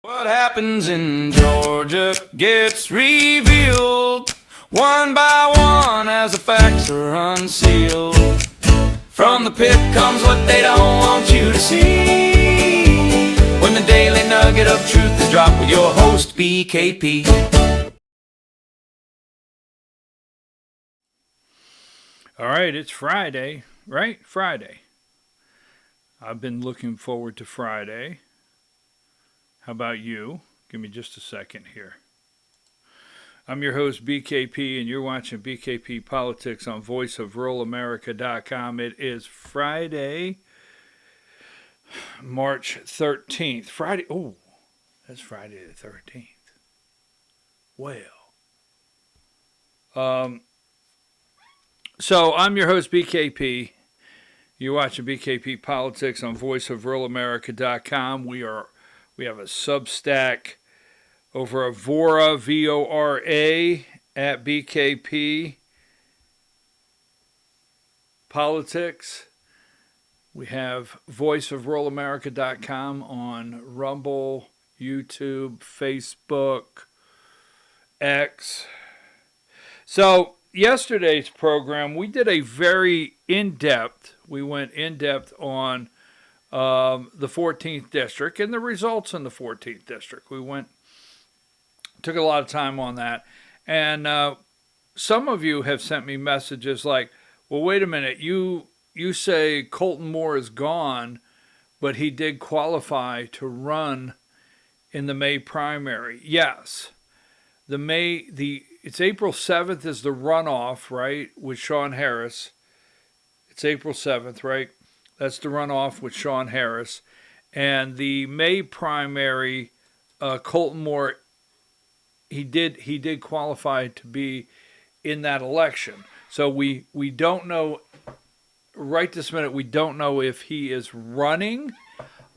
What happens in Georgia gets revealed one by one as the facts are unsealed. From the pit comes what they don't want you to see, when the daily nugget of truth is dropped with your host, BKP. All right, it's Friday, right? Friday. I've been looking forward to Friday. How about you? Give me just a second here. I'm your host, BKP, and you're watching BKP Politics on voiceofruralamerica.com. It is Friday, March 13th. Friday, oh, that's Friday the 13th. Well. So I'm your host, BKP. You're watching BKP Politics on voiceofruralamerica.com. We have a Substack over at Vora, V-O-R-A, at BKP Politics. We have voiceofruralamerica.com on Rumble, YouTube, Facebook, X. So yesterday's program, we did a very we went in-depth on the 14th District and the results in the 14th District. Took a lot of time on that. And some of you have sent me messages like, well, wait a minute, you say Colton Moore is gone, but he did qualify to run in the May primary. Yes. It's April 7th is the runoff, right, with Sean Harris. It's April 7th, right? That's the runoff with Sean Harris. And the May primary, Colton Moore, he did qualify to be in that election. So we don't know, right this minute, we don't know if he is running,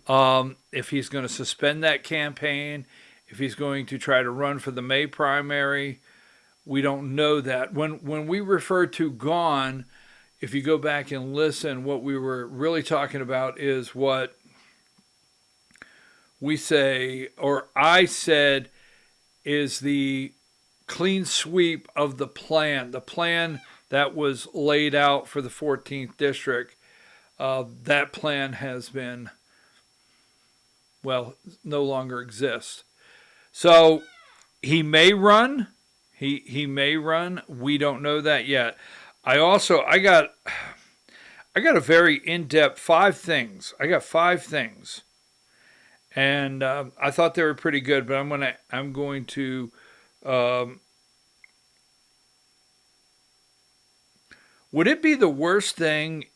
if he's going to suspend that campaign, if he's going to try to run for the May primary. We don't know that. When we refer to gone, if you go back and listen, what we were really talking about is what we say, or I said, is the clean sweep of the plan that was laid out for the 14th District. That plan has been, no longer exists. So he may run. He may run. We don't know that yet. I got a very in-depth 5 things. I got 5 things, and I thought they were pretty good. But I'm going to would it be the worst thing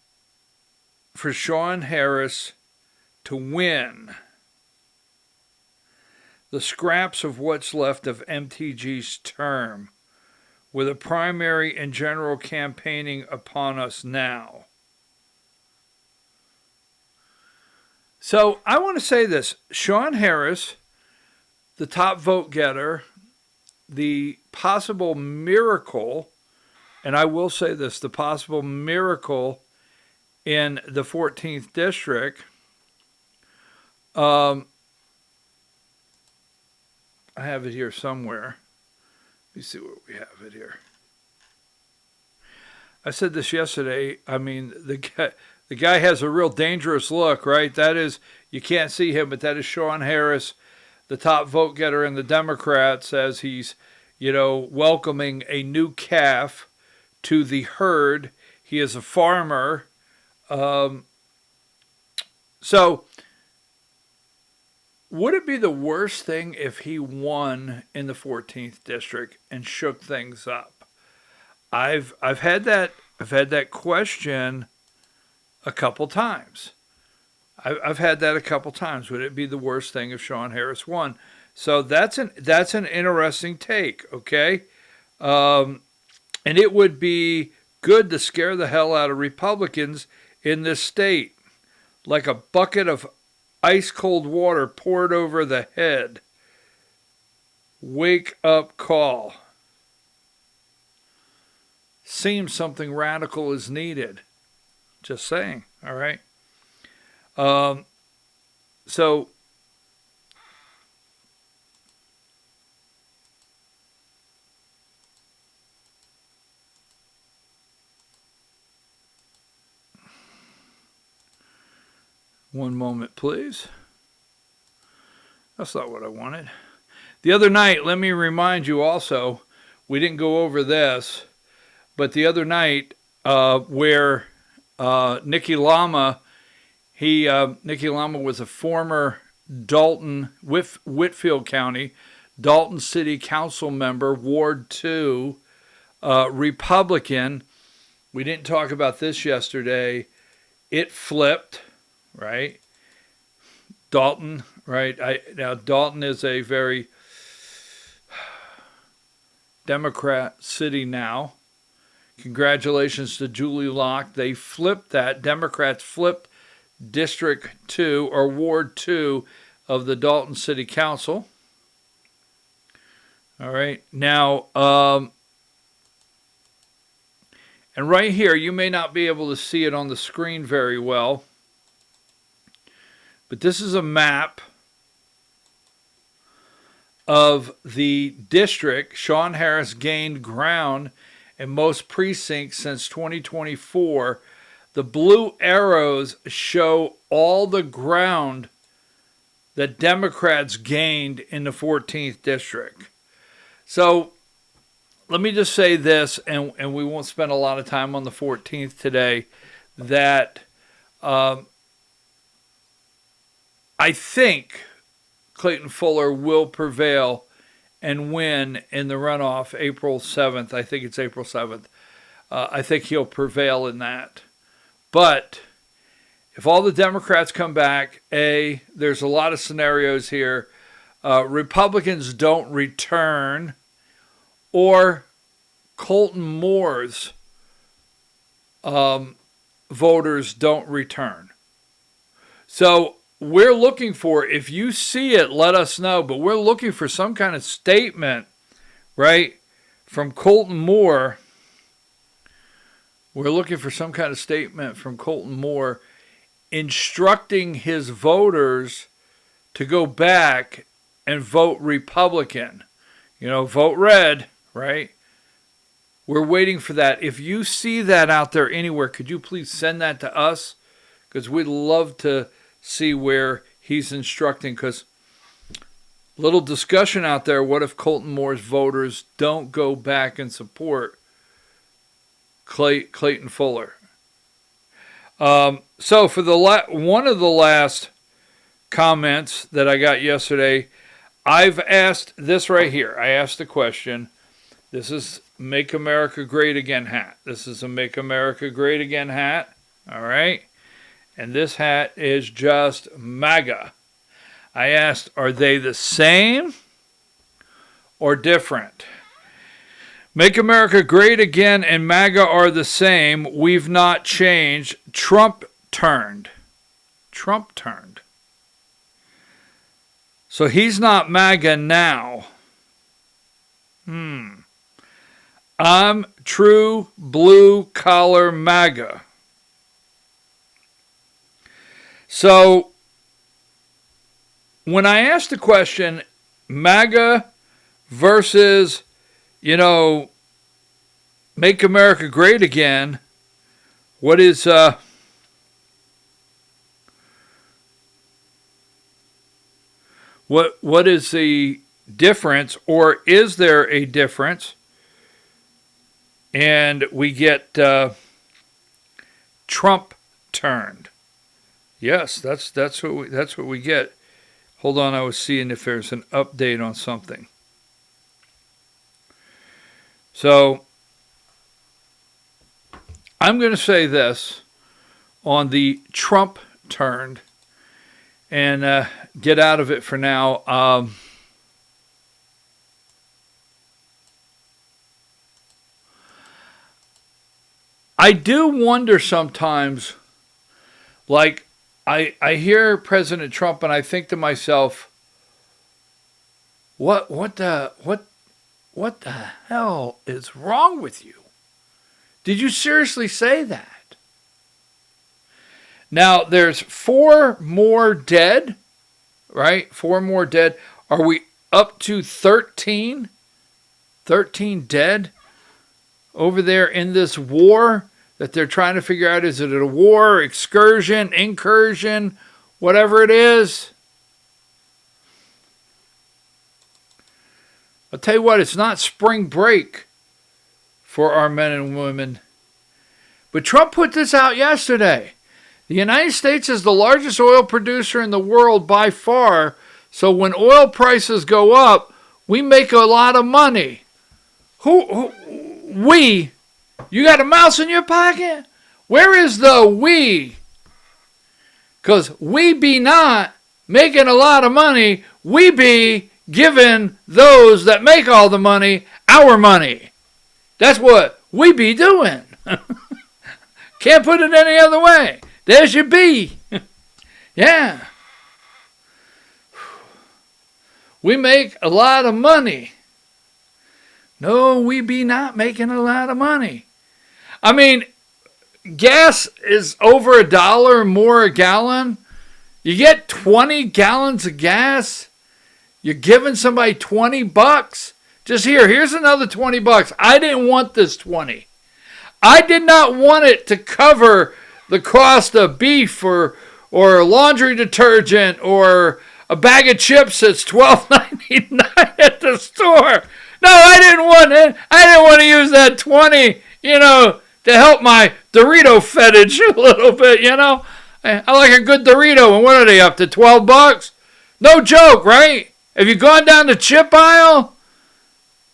for Sean Harris to win the scraps of what's left of MTG's term, with a primary and general campaigning upon us now? So I want to say this. Sean Harris, the top vote getter, the possible miracle, and I will say this, the possible miracle in the 14th District, I have it here somewhere. Let me see where we have it here. I said this yesterday. I mean, the guy has a real dangerous look, right? That is, you can't see him, but that is Sean Harris, the top vote getter in the Democrats, as he's, welcoming a new calf to the herd. He is a farmer. So would it be the worst thing if he won in the 14th District and shook things up? I've had that question a couple times. I've had that a couple times. Would it be the worst thing if Sean Harris won? So that's an interesting take, okay? And it would be good to scare the hell out of Republicans in this state, like a bucket of ice-cold water poured over the head. Wake up call. Seems something radical is needed. Just saying, all right? So One moment, please. That's not what I wanted. The other night, let me remind you also, we didn't go over this, but the other night where Nicky Lama, Nicky Lama was a former Dalton, Whitfield County, Dalton City Council member, Ward 2, Republican. We didn't talk about this yesterday. It flipped, right? Dalton, right? Now, Dalton is a very Democrat city now. Congratulations to Julie Locke. They flipped that. Democrats flipped District 2 or Ward 2 of the Dalton City Council. All right. Now, and right here, you may not be able to see it on the screen very well, but this is a map of the district. Sean Harris gained ground in most precincts since 2024. The blue arrows show all the ground that Democrats gained in the 14th district. So let me just say this, and we won't spend a lot of time on the 14th today, that I think Clayton Fuller will prevail and win in the runoff April 7th. I think it's April 7th. I think he'll prevail in that. But if all the Democrats come back, there's a lot of scenarios here. Republicans don't return, or Colton Moore's voters don't return. So we're looking for, if you see it, let us know, but we're looking for some kind of statement, right, from Colton Moore. We're looking for some kind of statement from Colton Moore instructing his voters to go back and vote Republican. Vote red, right? We're waiting for that. If you see that out there anywhere, could you please send that to us? Because we'd love to see where he's instructing. Because little discussion out there, what if Colton Moore's voters don't go back and support Clayton Fuller? So for one of the last comments that I got yesterday, I've asked this right here. I asked the question. This is Make America Great Again hat. This is a Make America Great Again hat. All right. And this hat is just MAGA. I asked, are they the same or different? Make America Great Again and MAGA are the same. We've not changed. Trump turned. Trump turned. So he's not MAGA now. I'm true blue collar MAGA. So when I asked the question, MAGA versus, Make America Great Again, what is what is the difference, or is there a difference? And we get Trump turned. Yes, that's what we get. Hold on, I was seeing if there's an update on something. So I'm going to say this on the Trump turned and get out of it for now. I do wonder sometimes, like, I hear President Trump and I think to myself, what the hell is wrong with you? Did you seriously say that? Now, there's 4 more dead, right? 4 more dead. Are we up to 13? 13 dead over there in this war that they're trying to figure out? Is it a war, excursion, incursion? whatever it is. I'll tell you what, it's not spring break for our men and women. But Trump put this out yesterday. The United States is the largest oil producer in the world by far, so when oil prices go up, we make a lot of money. We? You got a mouse in your pocket? Where is the we? Because we be not making a lot of money. We be giving those that make all the money our money. That's what we be doing. Can't put it any other way. There's your B. Yeah. We make a lot of money. No, we be not making a lot of money. I mean, gas is over $1 more a gallon. You get 20 gallons of gas. You're giving somebody $20. Just here's another $20. I didn't want this 20. I did not want it to cover the cost of beef or laundry detergent or a bag of chips that's $12.99 at the store. No, I didn't want it. I didn't want to use that 20, to help my Dorito fetish a little bit, I like a good Dorito, and what are they up to, $12? No joke, right? Have you gone down the chip aisle?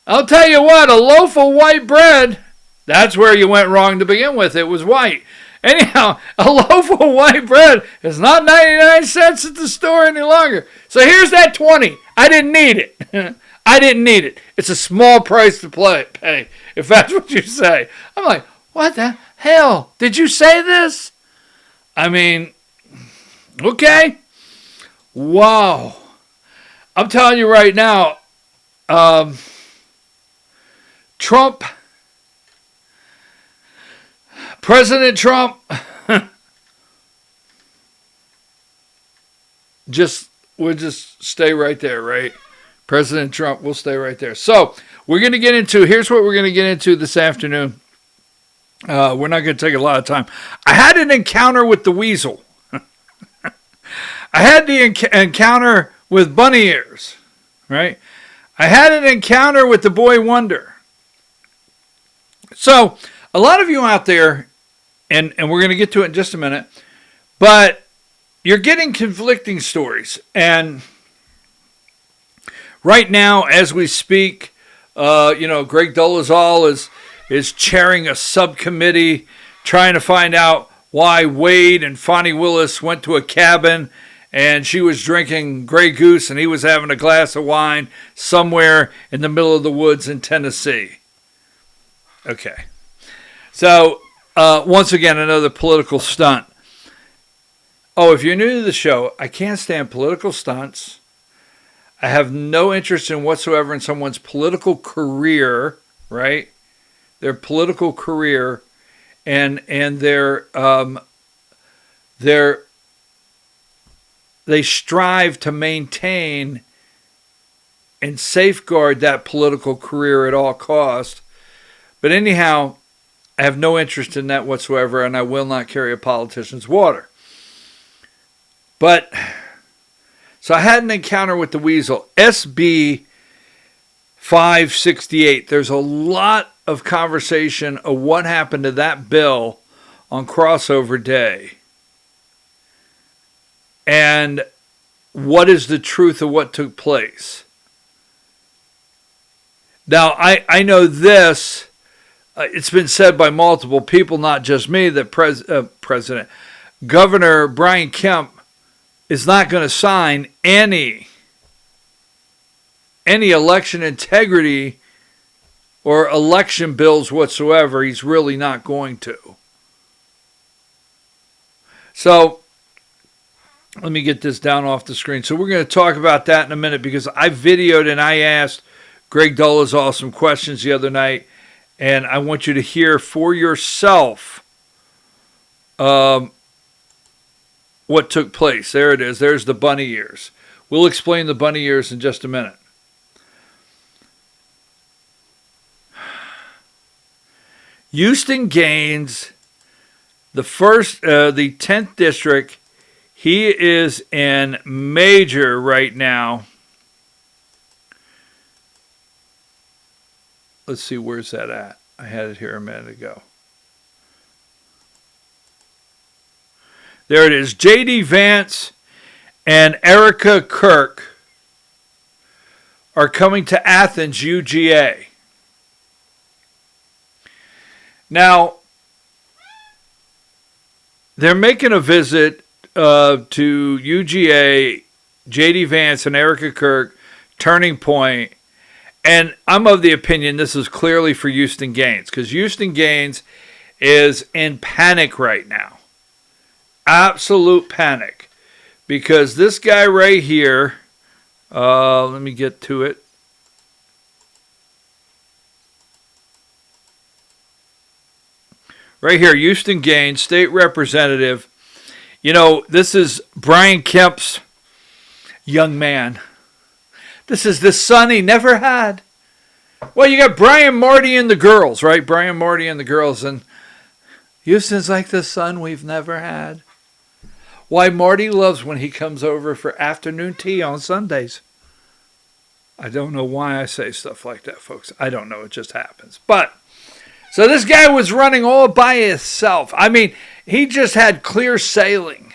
I'll tell you what, a loaf of white bread, that's where you went wrong to begin with. It was white. Anyhow, a loaf of white bread is not 99 cents at the store any longer. So here's that 20. I didn't need it. I didn't need it. It's a small price to pay, if that's what you say. I'm like, what the hell? Did you say this? I mean, okay. Wow. I'm telling you right now, President Trump, we'll just stay right there, right? President Trump, we'll stay right there. So here's what we're going to get into this afternoon. We're not going to take a lot of time. I had an encounter with the Weasel. I had the encounter with Bunny Ears, right? I had an encounter with the Boy Wonder. So, a lot of you out there, and we're going to get to it in just a minute, but you're getting conflicting stories. And right now, as we speak, Greg Dolezal is chairing a subcommittee trying to find out why Wade and Fonnie Willis went to a cabin and she was drinking Grey Goose and he was having a glass of wine somewhere in the middle of the woods in Tennessee. Okay. So, once again, another political stunt. Oh, if you're new to the show, I can't stand political stunts. I have no interest whatsoever in someone's political career, right? Their political career and they strive to maintain and safeguard that political career at all costs. But anyhow, I have no interest in that whatsoever, and I will not carry a politician's water. But, so I had an encounter with the Weasel. SB 568. There's a lot of conversation of what happened to that bill on crossover day. And what is the truth of what took place? Now, I know this. It's been said by multiple people, not just me, that Governor Brian Kemp is not going to sign any election integrity or election bills whatsoever. He's really not going to. So, let me get this down off the screen. So we're going to talk about that in a minute because I videoed and I asked Greg Dolezal some questions the other night, and I want you to hear for yourself what took place. There it is. There's the bunny ears. We'll explain the bunny ears in just a minute. Houston gains the 10th district He is in major right now. Let's see, where's that at? I had it here a minute ago. There it is. J.D. Vance and Erica Kirk are coming to Athens, UGA. Now, they're making a visit to UGA, J.D. Vance and Erica Kirk, Turning Point. And I'm of the opinion this is clearly for Houston Gaines, because Houston Gaines is in panic right now. Absolute panic. Because this guy right here, let me get to it. Right here, Houston Gaines, state representative. You know, this is Brian Kemp's young man. This is the son he never had. Well, you got Brian, Marty, and the girls, right? Brian, Marty, and the girls. And Houston's like the son we've never had. Why, Marty loves when he comes over for afternoon tea on Sundays. I don't know why I say stuff like that, folks. I don't know. It just happens. But, so this guy was running all by himself. I mean, he just had clear sailing.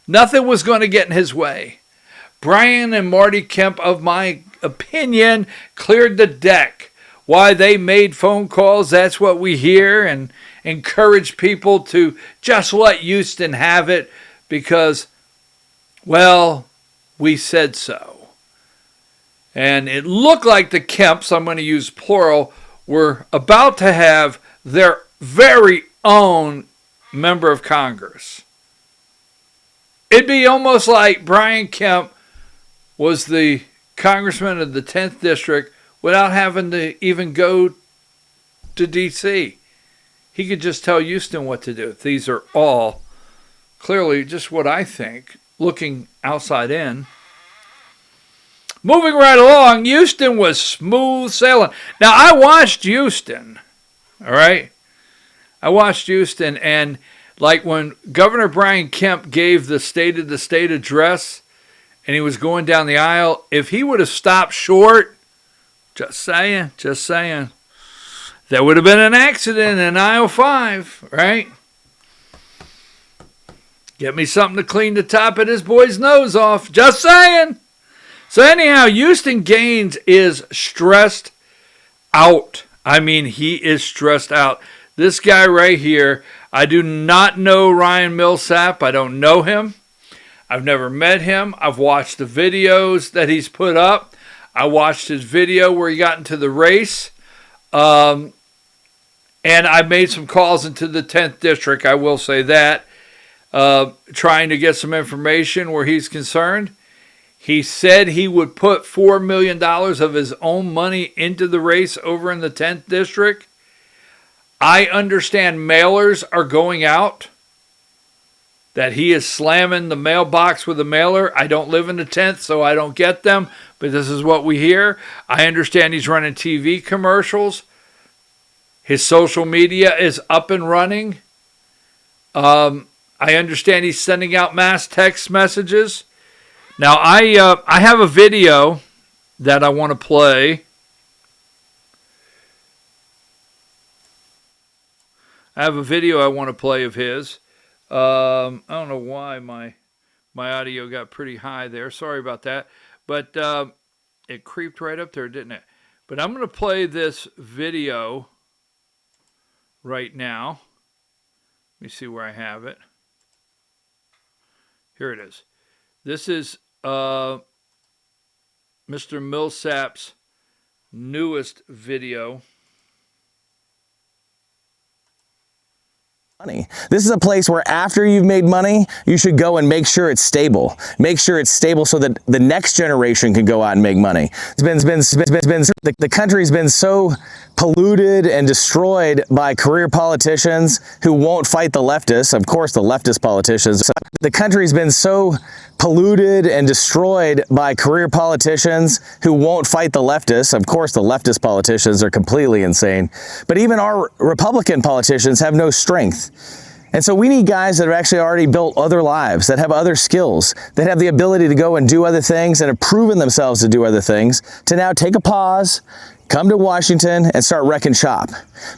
Nothing was going to get in his way. Brian and Marty Kemp, of my opinion, cleared the deck. Why, they made phone calls, that's what we hear, and encourage people to just let Houston have it because, well, we said so. And it looked like the Kemps, I'm going to use plural, were about to have their very own member of Congress. It'd be almost like Brian Kemp was the congressman of the 10th district without having to even go to D.C. He could just tell Houston what to do. These are all clearly just what I think, looking outside in. Moving right along, Houston was smooth sailing. Now, I watched Houston, all right? I watched Houston, and like when Governor Brian Kemp gave the State of the State address, and he was going down the aisle, if he would have stopped short, just saying, there would have been an accident in aisle 5, right? Get me something to clean the top of this boy's nose off, just saying. So anyhow, Houston Gaines is stressed out. I mean, he is stressed out. This guy right here, I do not know Ryan Millsap. I don't know him. I've never met him. I've watched the videos that he's put up. I watched his video where he got into the race. And I made some calls into the 10th district, I will say that, trying to get some information where he's concerned. He said he would put $4 million of his own money into the race over in the 10th district. I understand mailers are going out, that he is slamming the mailbox with a mailer. I don't live in the 10th, so I don't get them, but this is what we hear. I understand he's running TV commercials. His social media is up and running. I understand he's sending out mass text messages. Now, I have a video that I want to play. I have a video I want to play of his. I don't know why my audio got pretty high there. Sorry about that. But it creeped right up there, didn't it? But I'm going to play this video right now. Let me see where I have it. Here it is. This is Mr. Millsap's newest video. Money. This is a place where after you've made money, you should go and make sure it's stable. Make sure it's stable so that the next generation can go out and make money. The country's been so polluted and destroyed by career politicians who won't fight the leftists. Of course, the leftist politicians. The country's been so polluted and destroyed by career politicians who won't fight the leftists. Of course, the leftist politicians are completely insane. But even our Republican politicians have no strength. And so we need guys that have actually already built other lives, that have other skills, that have the ability to go and do other things and have proven themselves to do other things, to now take a pause, come to Washington and start wrecking shop.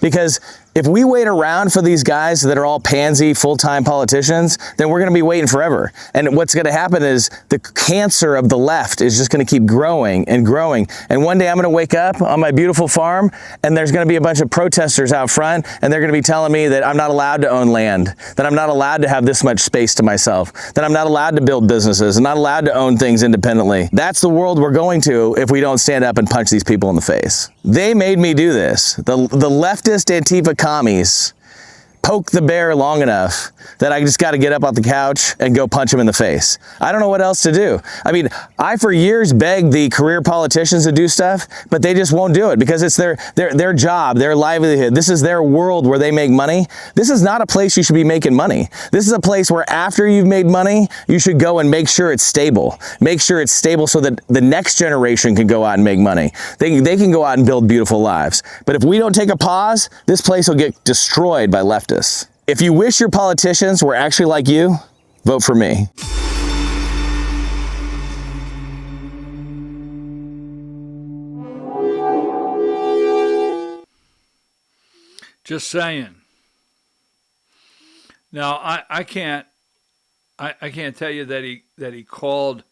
Because if we wait around for these guys that are all pansy full-time politicians, then we're going to be waiting forever. And what's going to happen is the cancer of the left is just going to keep growing and growing. And one day I'm going to wake up on my beautiful farm and there's going to be a bunch of protesters out front and they're going to be telling me that I'm not allowed to own land, that I'm not allowed to have this much space to myself, that I'm not allowed to build businesses, I'm not allowed to own things independently. That's the world we're going to if we don't stand up and punch these people in the face. They made me do this. The leftist Antifa commies poke the bear long enough that I just got to get up off the couch and go punch him in the face. I don't know what else to do. I mean, I for years begged the career politicians to do stuff, but they just won't do it because it's their job, their livelihood. This is their world where they make money. This is not a place you should be making money. This is a place where after you've made money, you should go and make sure it's stable. Make sure it's stable so that the next generation can go out and make money. They can go out and build beautiful lives. But if we don't take a pause, this place will get destroyed by leftists. If you wish your politicians were actually like you, vote for me. Just saying. Now I can't tell you that he called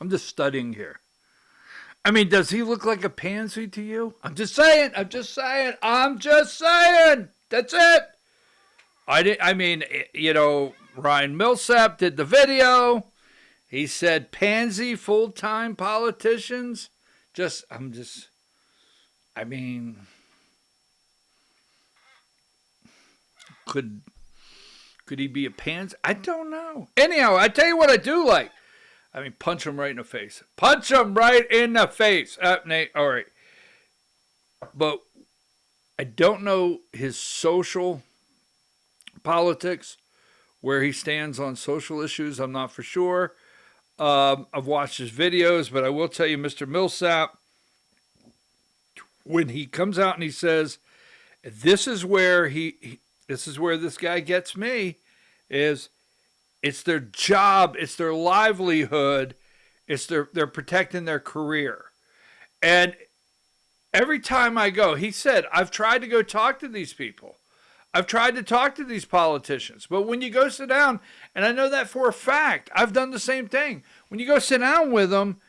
I'm just studying here. I mean, does he look like a pansy to you? I'm just saying. That's it. Ryan Millsap did the video. He said pansy full-time politicians. Could he be a pansy? I don't know. Anyhow, I tell you what I do like. Punch him right in the face. Punch him right in the face. Nate, all right. But I don't know his social politics, where he stands on social issues. I'm not for sure. I've watched his videos, but I will tell you, Mr. Millsap, when he comes out and he says, this is where this guy gets me, is it's their job, it's their livelihood, they're protecting their career. And every time I go, he said, I've tried to go talk to these people. I've tried to talk to these politicians. But when you go sit down, and I know that for a fact, I've done the same thing. When you go sit down with them,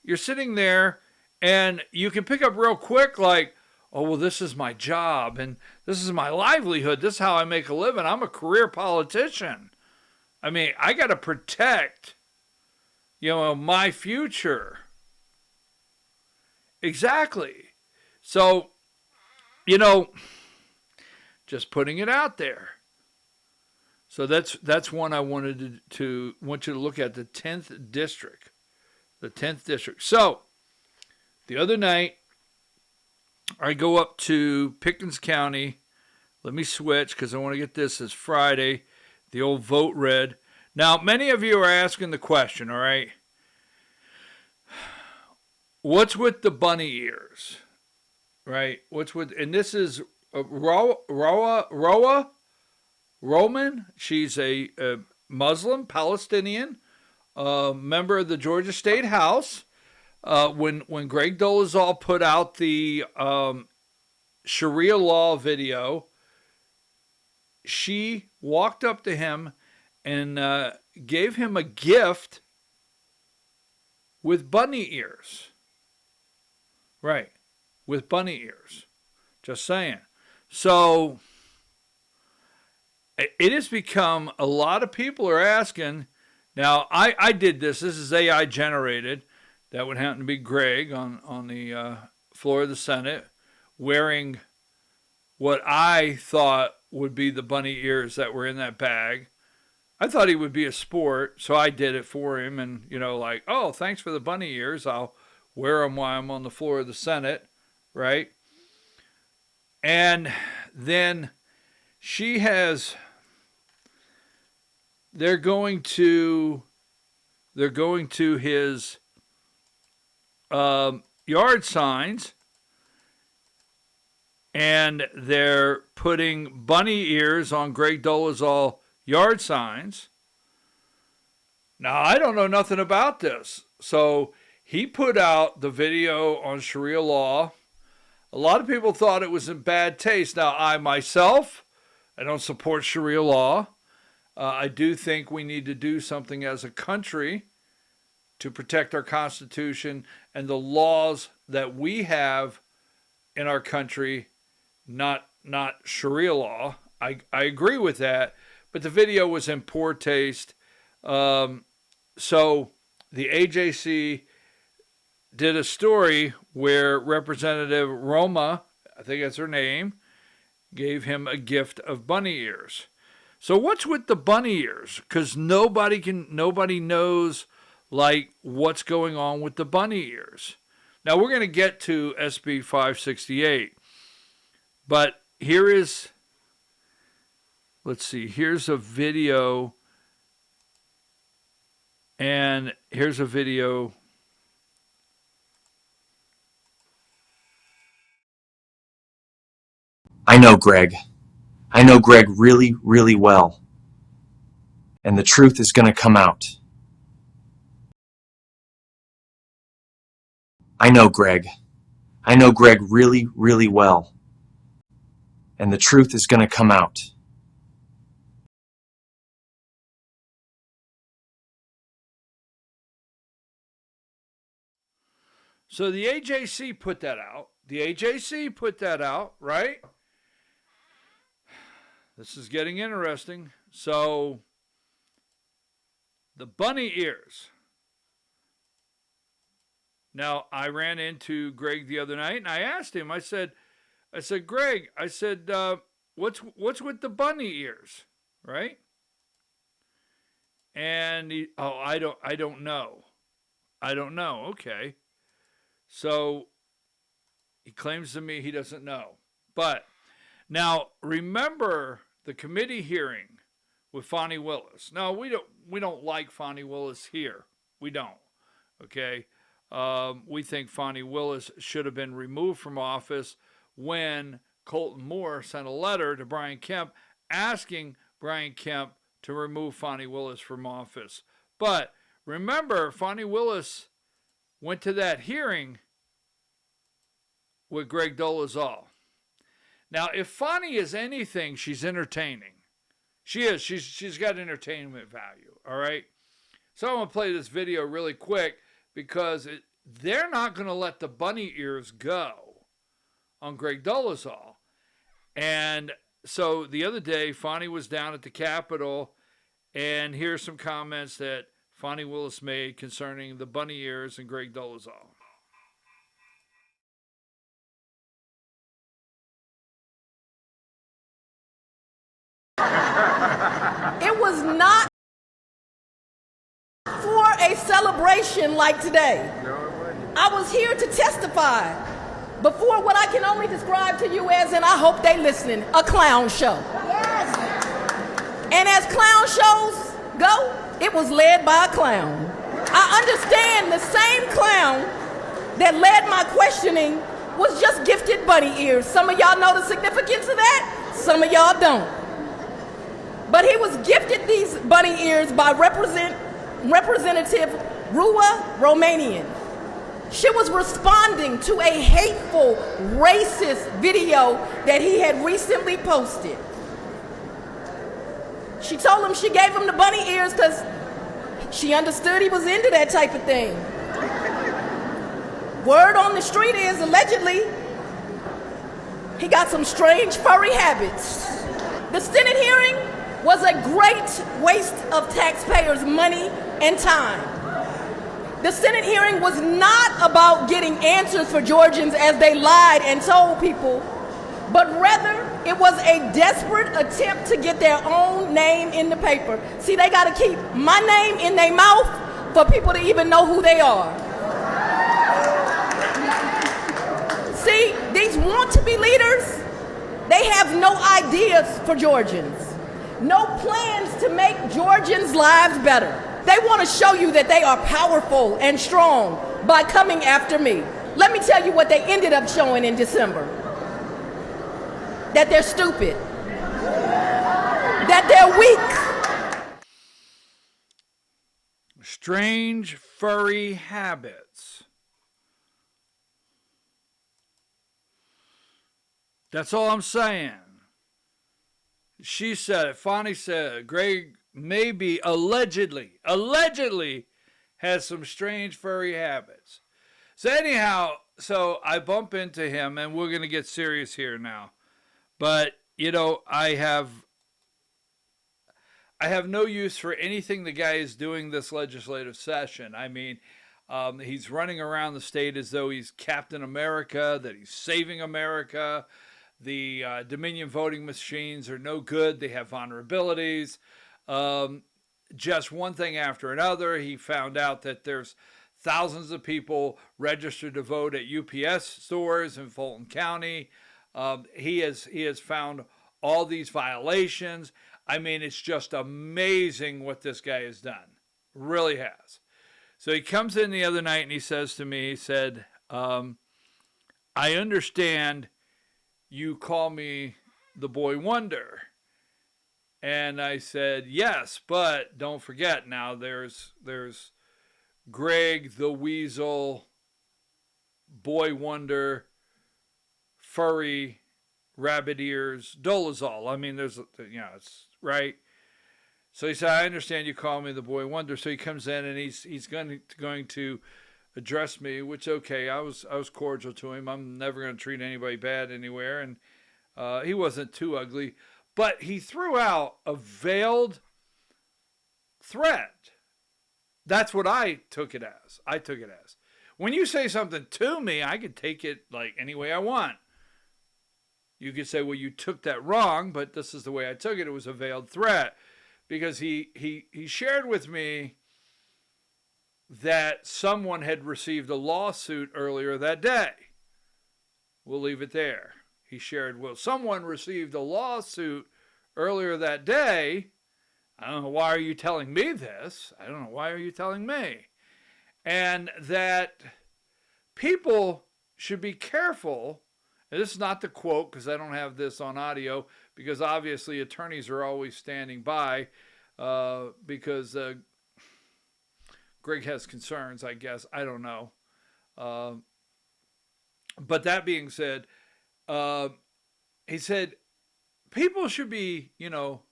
you're sitting there and you can pick up real quick like, oh, well, this is my job and this is my livelihood. This is how I make a living. I'm a career politician. I got to protect, my future. Exactly. So, just putting it out there. So that's one I wanted to want you to look at, the 10th district. The 10th district. So, the other night, I go up to Pickens County. Let me switch because I want to get this as Friday. The old vote read. Now, many of you are asking the question, all right? What's with the bunny ears? Right? And this is Roa Roman. She's a Muslim, Palestinian, member of the Georgia State House. When Greg Dolezal put out the Sharia law video, she walked up to him and gave him a gift with bunny ears. Right, with bunny ears. Just saying. So, it has become, a lot of people are asking. Now, I did this. This is AI generated. That would happen to be Greg on the floor of the Senate, wearing what I thought would be the bunny ears that were in that bag. I thought he would be a sport, so I did it for him. And, oh, thanks for the bunny ears. I'll wear them while I'm on the floor of the Senate, right? And then they're going to his yard signs, and they're putting bunny ears on Greg Dolezal yard signs. Now, I don't know nothing about this. So he put out the video on Sharia law. A lot of people thought it was in bad taste. Now, I myself, I don't support Sharia law. I do think we need to do something as a country to protect our Constitution and the laws that we have in our country, not Sharia law. I agree with that, but the video was in poor taste. So the AJC did a story where Representative Roma, I think that's her name, gave him a gift of bunny ears. So what's with the bunny ears? Because nobody knows like what's going on with the bunny ears. Now we're going to get to SB 568, but here's a video, and here's a video. I know Greg. I know Greg really, really well. And the truth is going to come out. I know Greg. I know Greg really, really well. And the truth is going to come out. So the AJC put that out. Right? This is getting interesting. So the bunny ears. Now, I ran into Greg the other night and I asked him, I said, Greg, what's with the bunny ears? Right? And I don't know. Okay. So he claims to me he doesn't know. But now remember the committee hearing with Fani Willis. Now we don't like Fani Willis here. We don't. Okay. We think Fani Willis should have been removed from office when Colton Moore sent a letter to Brian Kemp asking Brian Kemp to remove Fani Willis from office. But remember, Fani Willis went to that hearing with Greg Dolezal. Now, if Fani is anything, she's entertaining. She is. She's got entertainment value, all right? So I'm going to play this video really quick because they're not going to let the bunny ears go on Greg Dolezal. And so the other day, Fani was down at the Capitol, and here's some comments that Fani Willis made concerning the bunny ears and Greg Dolezal. It was not for a celebration like today. I was here to testify before what I can only describe to you as, and I hope they listening, a clown show. Yes. And as clown shows go, it was led by a clown. I understand the same clown that led my questioning was just gifted bunny ears. Some of y'all know the significance of that, some of y'all don't. But he was gifted these bunny ears by Representative Rua Romanian. She was responding to a hateful, racist video that he had recently posted. She told him she gave him the bunny ears because she understood he was into that type of thing. Word on the street is, allegedly, he got some strange furry habits. The Senate hearing was a great waste of taxpayers' money and time. The Senate hearing was not about getting answers for Georgians as they lied and told people, but rather it was a desperate attempt to get their own name in the paper. See, they got to keep my name in their mouth for people to even know who they are. See, these want-to-be leaders, they have no ideas for Georgians. No plans to make Georgians' lives better. They want to show you that they are powerful and strong by coming after me. Let me tell you what they ended up showing in December. that they're stupid, that they're weak. Strange furry habits. That's all I'm saying. She said it. Fonnie said it. Greg maybe allegedly has some strange furry habits. So anyhow, so I bump into him, and we're going to get serious here now. But, you know, I have no use for anything the guy is doing this legislative session. I mean, he's running around the state as though he's Captain America, that he's saving America. The Dominion voting machines are no good. They have vulnerabilities. Just one thing after another. He found out that there's thousands of people registered to vote at UPS stores in Fulton County. He has found all these violations. I mean, it's just amazing what this guy has done. Really has. So he comes in the other night and he says to me, he said, I understand you call me the boy wonder. And I said, yes, but don't forget now there's Greg the Weasel, boy wonder, furry, rabbit ears, Dolezal. I mean, there's, you know, it's right. So he said, I understand you call me the boy wonder. So he comes in and he's going to address me, which, okay, I was cordial to him. I'm never going to treat anybody bad anywhere. And he wasn't too ugly, but he threw out a veiled threat. That's what I took it as. When you say something to me, I could take it like any way I want. You could say, well, you took that wrong, but this is the way I took it. It was a veiled threat because he shared with me that someone had received a lawsuit earlier that day. We'll leave it there. He shared, well, someone received a lawsuit earlier that day. I don't know, why are you telling me this? I don't know, why are you telling me? And that people should be careful. And this is not the quote because I don't have this on audio because obviously attorneys are always standing by because Greg has concerns, I guess. I don't know. But that being said, he said people should be, you know,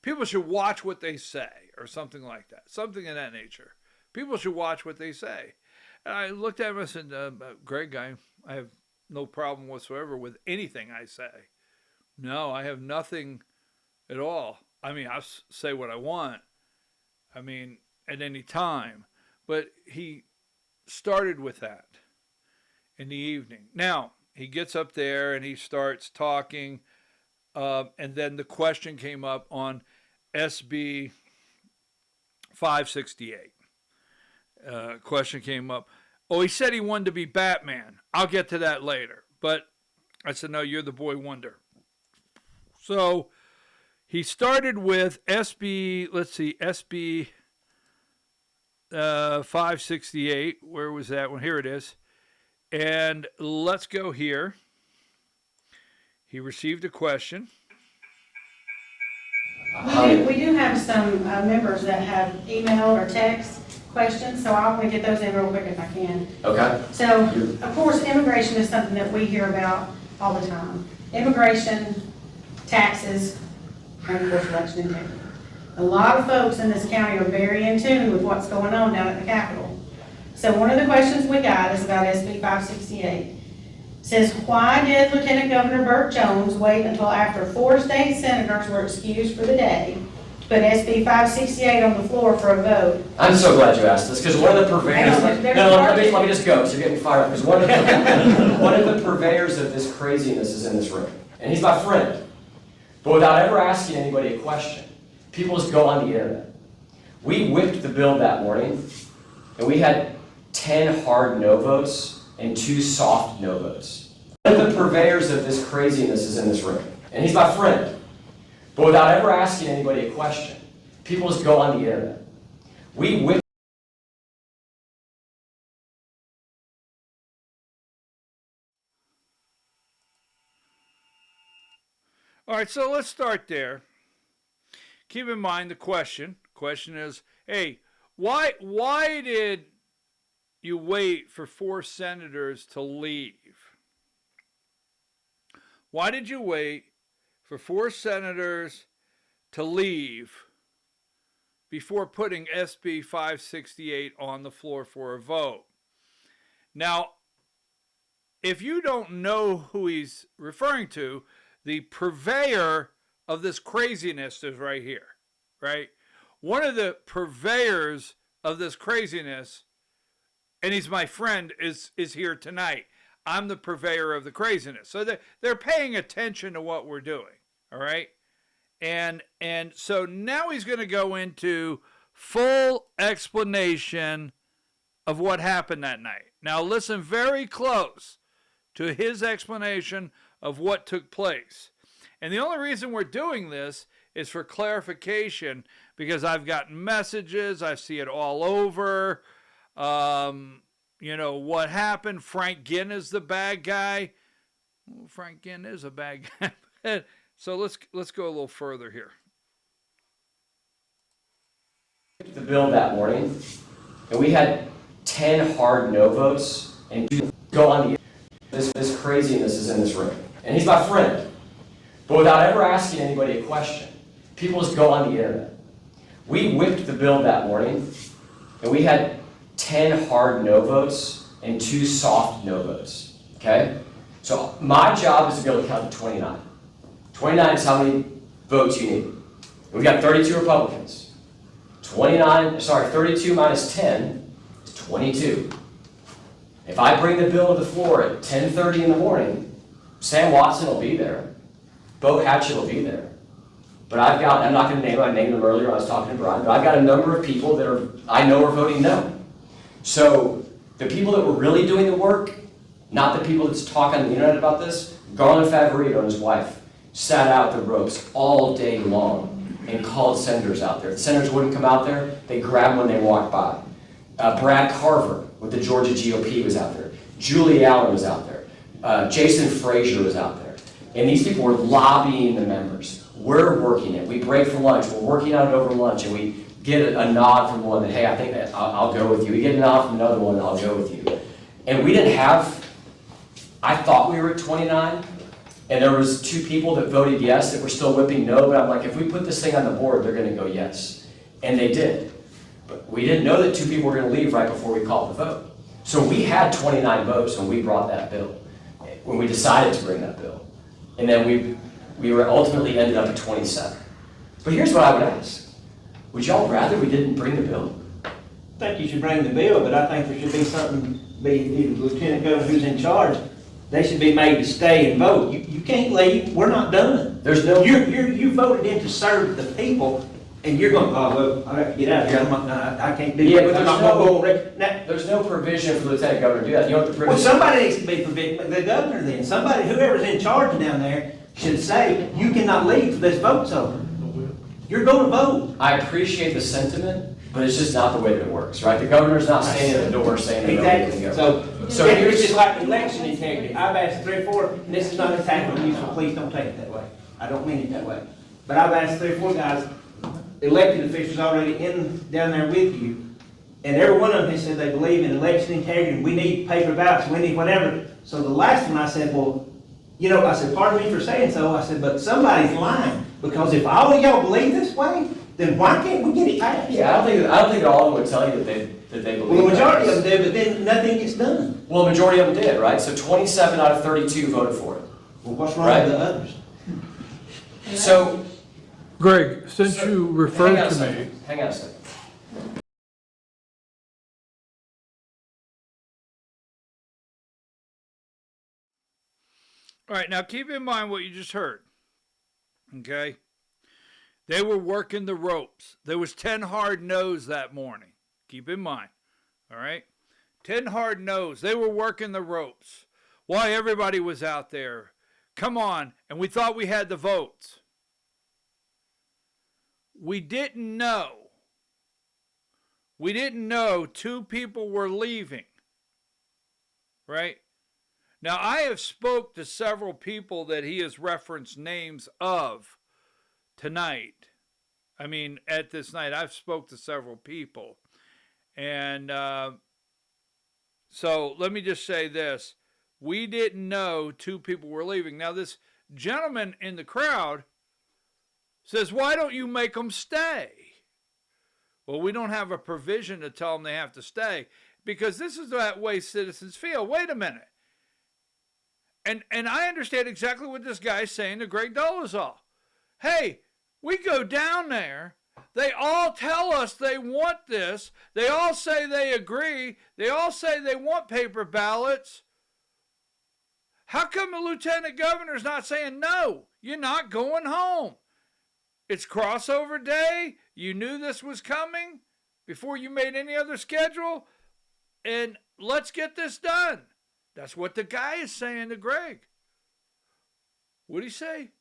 people should watch what they say or something like that, something in that nature. People should watch what they say. And I looked at him and said, Greg, I have no problem whatsoever with anything I say. No, I have nothing at all. I mean, I say what I want. I mean, at any time. But he started with that in the evening. Now, he gets up there and he starts talking. And then the question came up on SB 568. Question came up. Oh, he said he wanted to be Batman. I'll get to that later. But I said, no, you're the boy wonder. So he started with SB 568. Where was that one? Here it is. And let's go here. He received a question. We do have some members that have email or text questions, so I want to get those in real quick if I can. Okay. So, of course, immigration is something that we hear about all the time. Immigration, taxes, and of course, election integrity. A lot of folks in this county are very in tune with what's going on down at the Capitol. So one of the questions we got is about SB 568. It says, why did Lieutenant Governor Burt Jones wait until after 4 state senators were excused for the day to put SB 568 on the floor for a vote? I'm so glad you asked this, because one of the purveyors... let me just go, so you're getting fired up. Because one of the purveyors of this craziness is in this room. And he's my friend. But without ever asking anybody a question, people just go on the internet. We whipped the bill that morning, and we had 10 hard no votes and 2 soft no votes. One of the purveyors of this craziness is in this room. And he's my friend. But without ever asking anybody a question, people just go on the internet. We whipped All right, so let's start there. Keep in mind the question. Question is, hey, why did you wait for 4 senators to leave? Why did you wait for 4 senators to leave before putting SB 568 on the floor for a vote? Now, if you don't know who he's referring to, the purveyor of this craziness is right here, right? One of the purveyors of this craziness, and he's my friend, is here tonight. I'm the purveyor of the craziness. So they're paying attention to what we're doing, all right? And so now he's going to go into full explanation of what happened that night. Now listen very close to his explanation of what took place. And the only reason we're doing this is for clarification, because I've gotten messages, I see it all over. You know, what happened? Frank Ginn is the bad guy. Well, Frank Ginn is a bad guy. So let's go a little further here. The bill that morning, and we had 10 hard no votes, and people go on the this craziness is in this room. And he's my friend. But without ever asking anybody a question, people just go on the internet. We whipped the bill that morning, and we had 10 hard no votes and 2 soft no votes, okay? So my job is to be able to count to 29. 29 is how many votes you need. And we got 32 Republicans. 32 minus 10 is 22. If I bring the bill to the floor at 10:30 in the morning, Sam Watson will be there. Bo Hatchett will be there. But I'm not going to name them, I named them earlier when I was talking to Brian, but I've got a number of people that I know are voting no. So the people that were really doing the work, not the people that talk on the internet about this, Garland Favorito and his wife sat out the ropes all day long and called senators out there. The senators wouldn't come out there, they grabbed when they walked by. Brad Carver with the Georgia GOP was out there. Julie Allen was out there. Jason Frazier was out there. And these people were lobbying the members. We're working it. We break for lunch. We're working on it over lunch, and we get a nod from one that, hey, I think that I'll go with you. We get a nod from another one, and I'll go with you. And we didn't have, I thought we were at 29, and there was 2 people that voted yes that were still whipping no, but I'm like, if we put this thing on the board, they're gonna go yes. And they did. But we didn't know that 2 people were gonna leave right before we called the vote. So we had 29 votes when we brought that bill, when we decided to bring that bill. And then we were ultimately ended up at 27. But here's what I would ask. Would y'all rather we didn't bring the bill? I think you should bring the bill, but I think there should be something, be the lieutenant governor who's in charge, they should be made to stay and vote. You can't leave, we're not done. There's no... You voted in to serve the people, and you're going, oh, well, I have to get out of here, I can't do that. I'm not gonna go on record. There's no provision for the lieutenant governor to do that. You know what the provision? Well, somebody needs to be provision, the governor then, somebody, whoever's in charge down there, should say, you cannot leave till this vote's over. You're going to vote. I appreciate the sentiment, but it's just not the way that it works, right? The governor's not standing at the door saying that nobody can go. So it's just like election integrity. I've asked 3 or 4, and this is not an attack on you, so please don't take it that way. I don't mean it that way. But I've asked 3 or 4 guys, elected officials already down there with you, and every one of them has said they believe in election integrity, we need paper ballots, we need whatever. So the last one I said, well, you know, I said, pardon me for saying so, I said, but somebody's lying, because if all of y'all believe this way, then why can't we get it passed? Yeah, I don't think all of them would tell you that they believe. Well, the majority of them do, but then nothing gets done. Well, the majority of them did, right? So 27 out of 32 voted for it. Well, what's wrong with the others? So, Greg, since you referred to me, hang on a second. all right, now keep in mind what you just heard, okay? They were working the ropes. There was 10 hard no's that morning. Keep in mind, all right? 10 hard no's. They were working the ropes. Why everybody was out there. Come on, and we thought we had the votes. We didn't know. We didn't know 2 people were leaving, right? Now, I have spoke to several people that he has referenced names of tonight. I mean, at this night, I've spoke to several people. And so let me just say this. We didn't know 2 people were leaving. Now, this gentleman in the crowd says, why don't you make them stay? Well, we don't have a provision to tell them they have to stay, because this is that way citizens feel. Wait a minute. And I understand exactly what this guy's saying to Greg Dolezal. Hey, we go down there. They all tell us they want this. They all say they agree. They all say they want paper ballots. How come the lieutenant governor's not saying, no, you're not going home? It's crossover day. You knew this was coming before you made any other schedule. And let's get this done. That's what the guy is saying to Greg. What'd he say?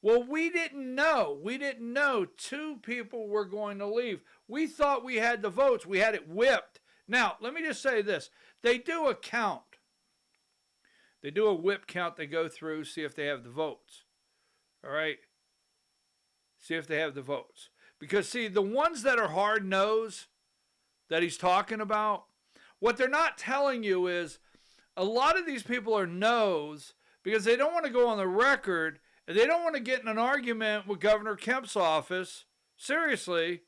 Well, we didn't know. We didn't know 2 people were going to leave. We thought we had the votes. We had it whipped. Now, let me just say this. They do a count. They do a whip count. They go through, see if they have the votes. All right? See if they have the votes. Because, see, the ones that are hard-nosed that he's talking about, what they're not telling you is a lot of these people are no's because they don't want to go on the record and they don't want to get in an argument with Governor Kemp's office, seriously,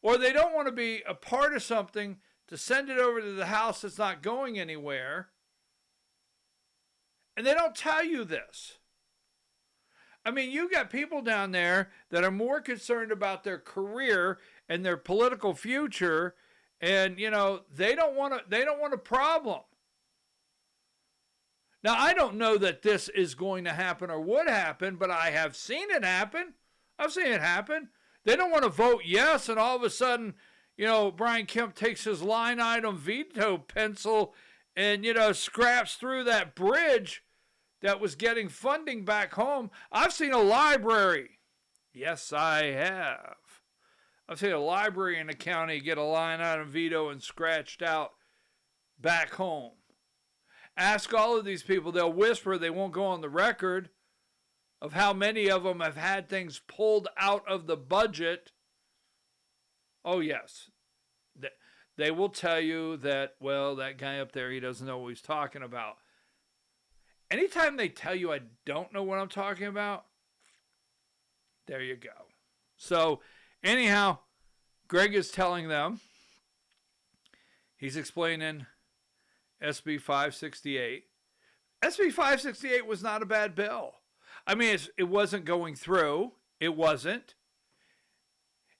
or they don't want to be a part of something to send it over to the House that's not going anywhere. And they don't tell you this. I mean, you got people down there that are more concerned about their career and their political future, and you know, they don't want a problem. Now, I don't know that this is going to happen or would happen, but I have seen it happen. I've seen it happen. They don't want to vote yes, and all of a sudden, you know, Brian Kemp takes his line item veto pencil and, you know, scraps through that bridge that was getting funding back home. I've seen a library. Yes, I have. I've seen a library in the county get a line item veto and scratched out back home. Ask all of these people. They'll whisper. They won't go on the record of how many of them have had things pulled out of the budget. Oh, yes. They will tell you that, well, that guy up there, he doesn't know what he's talking about. Anytime they tell you I don't know what I'm talking about, there you go. So, anyhow, Greg is telling them, he's explaining SB 568. SB 568 was not a bad bill. I mean, it wasn't going through. It wasn't.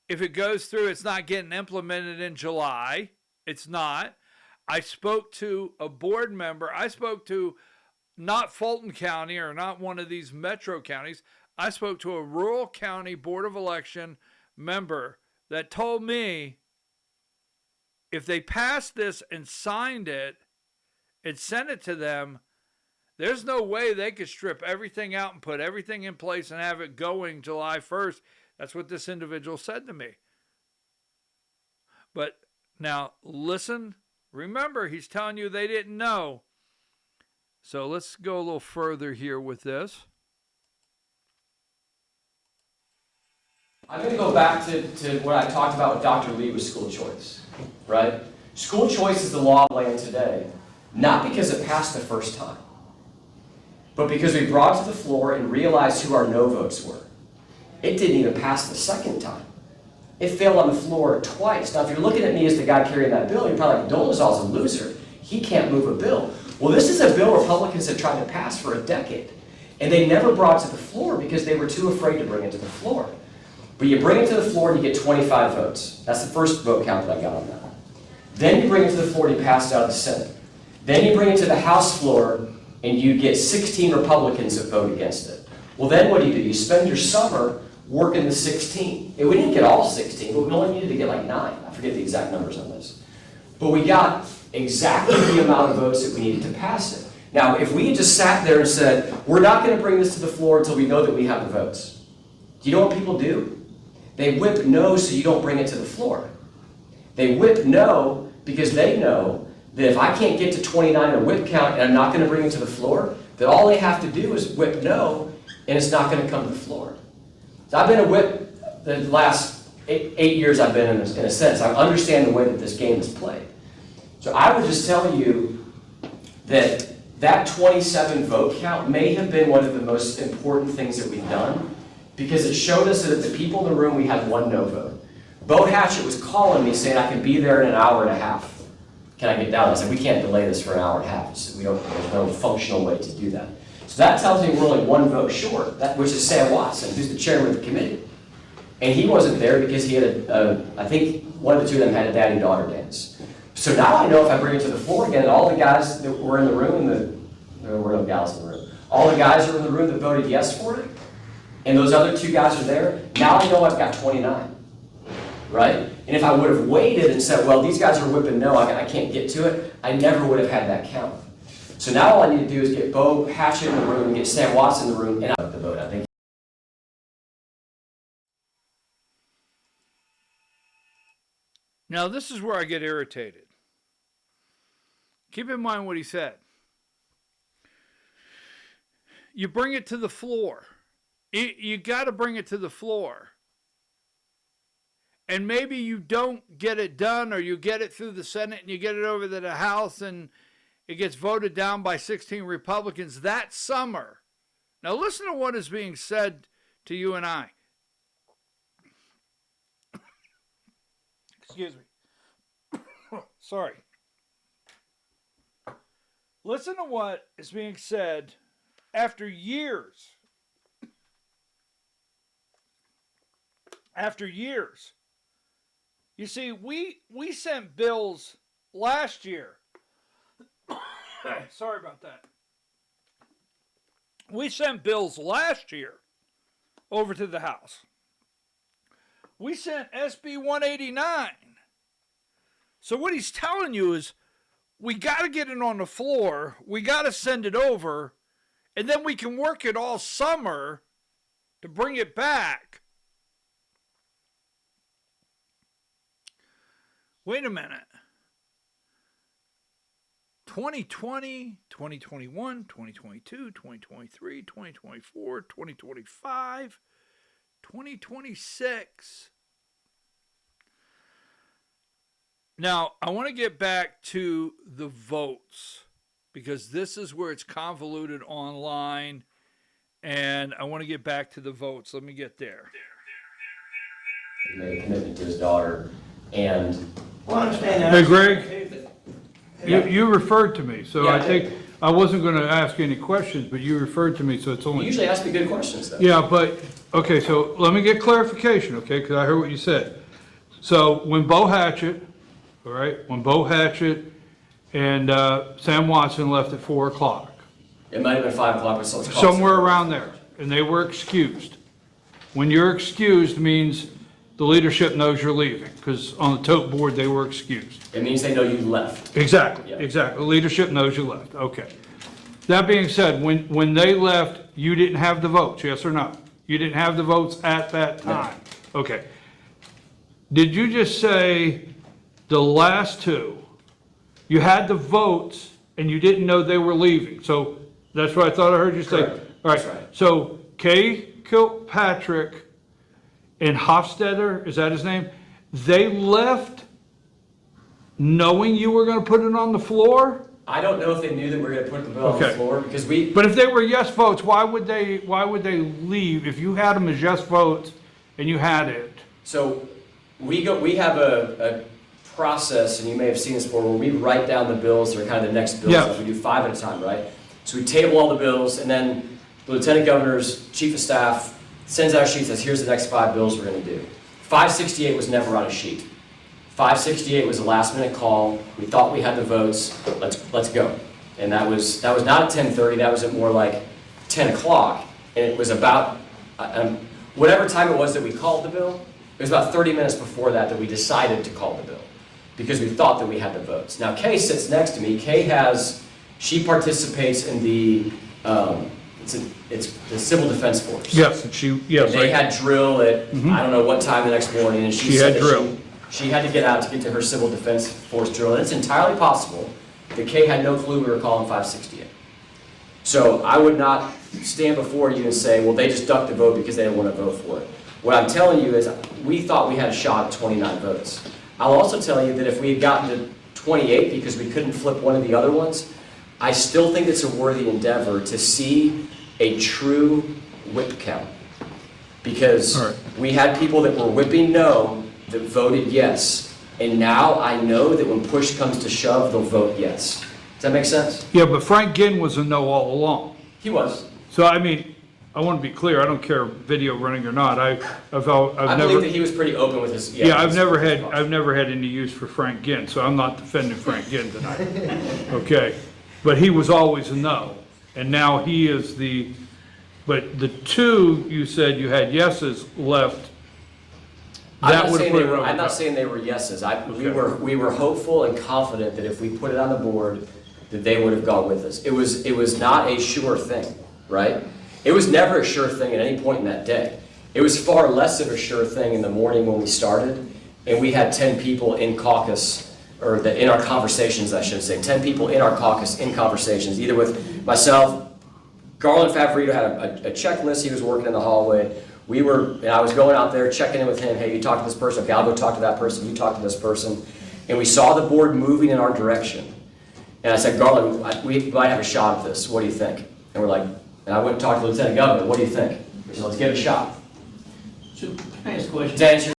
If it goes through, it's not getting implemented in July. It's not. I spoke to a board member. I spoke to not Fulton County or not one of these metro counties. I spoke to a rural county board of election member that told me if they passed this and signed it and sent it to them, there's no way they could strip everything out and put everything in place and have it going July 1st. That's what this individual said to me. But now, listen, remember, he's telling you they didn't know. So let's go a little further here with this. I'm going to go back to what I talked about with Dr. Lee with school choice, right? School choice is the law of the land today, not because it passed the first time, but because we brought it to the floor and realized who our no votes were. It didn't even pass the second time. It failed on the floor twice. Now, if you're looking at me as the guy carrying that bill, you're probably like, Dolezal's a loser. He can't move a bill. Well, this is a bill Republicans have tried to pass for a decade, and they never brought it to the floor because they were too afraid to bring it to the floor. But you bring it to the floor and you get 25 votes. That's the first vote count that I got on that. Then you bring it to the floor and you pass it out of the Senate. Then you bring it to the House floor and you get 16 Republicans that vote against it. Well, then what do? You spend your summer working the 16. And we didn't get all 16, but we only needed to get like 9. I forget the exact numbers on this. But we got exactly the amount of votes that we needed to pass it. Now, if we had just sat there and said, we're not going to bring this to the floor until we know that we have the votes, do you know what people do? They whip no so you don't bring it to the floor. They whip no because they know that if I can't get to 29 in a whip count and I'm not gonna bring it to the floor, that all they have to do is whip no, and it's not gonna come to the floor. So I've been a whip the last 8 years I've been in a sense. I understand the way that this game is played. So I would just tell you that that 27 vote count may have been one of the most important things that we've done, because it showed us that of the people in the room, we had one no vote. Bo Hatchett was calling me saying I could be there in an hour and a half. Can I get down? I said, we can't delay this for an hour and a half. There's no functional way to do that. So that tells me we're only one vote short, which is Sam Watson, who's the chairman of the committee. And he wasn't there because he had I think one of the two of them had a daddy-daughter dance. So now I know if I bring it to the floor again, and all the guys that were in the room, there were no gals in the room, all the guys that were in the room that voted yes for it, and those other two guys are there, now I know I've got 29, right? And if I would have waited and said, well, these guys are whipping no, I can't get to it, I never would have had that count. So now all I need to do is get Bo Hatchett in the room, and get Sam Watson in the room, and I have to vote. I think. Now, this is where I get irritated. Keep in mind what he said. You bring it to the floor. You got to bring it to the floor. And maybe you don't get it done, or you get it through the Senate and you get it over to the House and it gets voted down by 16 Republicans that summer. Now, listen to what is being said to you and I. Excuse me. Sorry. Listen to what is being said after years. After years. You see, we sent bills last year. Sorry about that. We sent bills last year over to the House. We sent SB 189. So what he's telling you is, we got to get it on the floor, we got to send it over, and then we can work it all summer to bring it back. Wait a minute. 2020, 2021, 2022, 2023, 2024, 2025, 2026. Now, I want to get back to the votes, because this is where it's convoluted online, and I want to get back to the votes. Let me get there. He made a commitment to his daughter, and Well, I understand that. Hey, Greg, you referred to me, so Yeah, I think I wasn't going to ask any questions, but you referred to me, so it's you only... usually ask me good questions, though. Yeah, but, okay, so let me get clarification, okay, because I heard what you said. So when Bo Hatchett, all right, when Bo Hatchett and Sam Watson left at 4 o'clock, It might have been 5 o'clock, but let's call it somewhere around there, and they were excused. When you're excused means the leadership knows you're leaving, because on the tote board, they were excused. It means they know you left. Exactly, Yeah. exactly. The leadership knows you left, okay. That being said, when they left, you didn't have the votes, yes or no? You didn't have the votes at that time? Okay. Did you just say the last two, you had the votes and you didn't know they were leaving? So that's what I thought I heard you say. Correct. All right. That's right. So Kay Kilpatrick and Hofstadter, is that his name? They left knowing you were going to put it on the floor? I don't know if they knew that we were going to put the bill on the Okay. floor, because we, But if they were yes votes, why would they leave if you had them as yes votes and you had it? so we have a process, and you may have seen this before, where we write down the bills, they're kind of the next bills. Yeah. We do 5 at a time, right? So we table all the bills, and then the lieutenant governor's chief of staff sends out a sheet, says, here's the next 5 bills we're going to do. 568 was never on a sheet. 568 was a last minute call. We thought we had the votes. Let's go. And that was not at 10:30. That was at more like 10 o'clock. And it was about whatever time it was that we called the bill. It was about 30 minutes before that we decided to call the bill, because we thought that we had the votes. Now Kay sits next to me. She participates in the it's the civil defense force. Yes, They had drill at I don't know what time the next morning, and She said had that drill. She had to get out to get to her civil defense force drill, and it's entirely possible The K had no clue we were calling 568. So I would not stand before you and say, well, they just ducked the vote because they didn't want to vote for it. What I'm telling you is we thought we had a shot at 29 votes. I'll also tell you that if we had gotten to 28 because we couldn't flip one of the other ones, I still think it's a worthy endeavor to see a true whip count. Because we had people that were whipping no that voted yes. And now I know that when push comes to shove, they'll vote yes. Does that make sense? Yeah, but Frank Ginn was a no all along. He was. So, I mean, I want to be clear, I don't care video running or not. I've I never, believe that he was pretty open with his. yeah, I've never had any use for Frank Ginn, so I'm not defending Frank Ginn tonight. Okay, but he was always a no, and now he is but the two you said you had yeses left. I'm not saying they were yeses. We were hopeful and confident that if we put it on the board, that they would have gone with us. It was not a sure thing, right? It was never a sure thing at any point in that day. It was far less of a sure thing in the morning when we started, and we had 10 people in caucus, or in our conversations, I should say, 10 people in our caucus in conversations, either with myself, Garland Favorito had a checklist he was working in the hallway. And I was going out there checking in with him. Hey, you talk to this person. Okay, I'll go talk to that person. You talk to this person. And we saw the board moving in our direction. And I said, Garland, we might have a shot at this. What do you think? And we're like, and I went and talked to the Lieutenant Governor. What do you think? He said, let's give it a shot. So, can I ask a question? To answer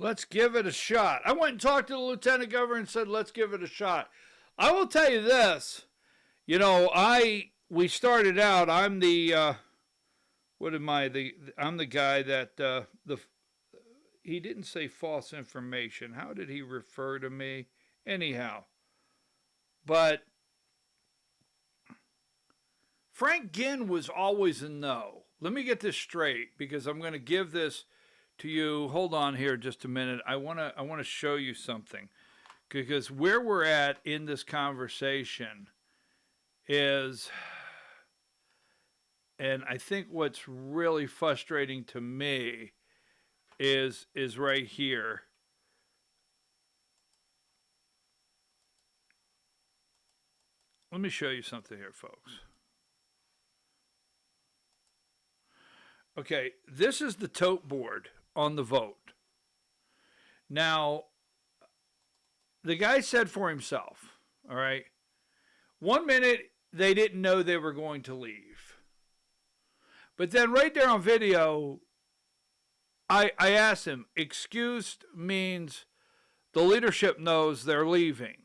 Let's give it a shot. I went and talked to the Lieutenant Governor and said, let's give it a shot. I will tell you this. You know, we started out, I'm the, I'm the guy that, he didn't say false information. How did he refer to me? Anyhow. But Frank Ginn was always a no. Let me get this straight because I'm going to give this to you. Hold on here just a minute. I want to show you something because where we're at in this conversation is, and I think what's really frustrating to me is right here. Let me show you something here, folks. Okay, this is the tote board on the vote. Now, the guy said for himself, all right, 1 minute they didn't know they were going to leave. But then right there on video, I asked him, excused means the leadership knows they're leaving.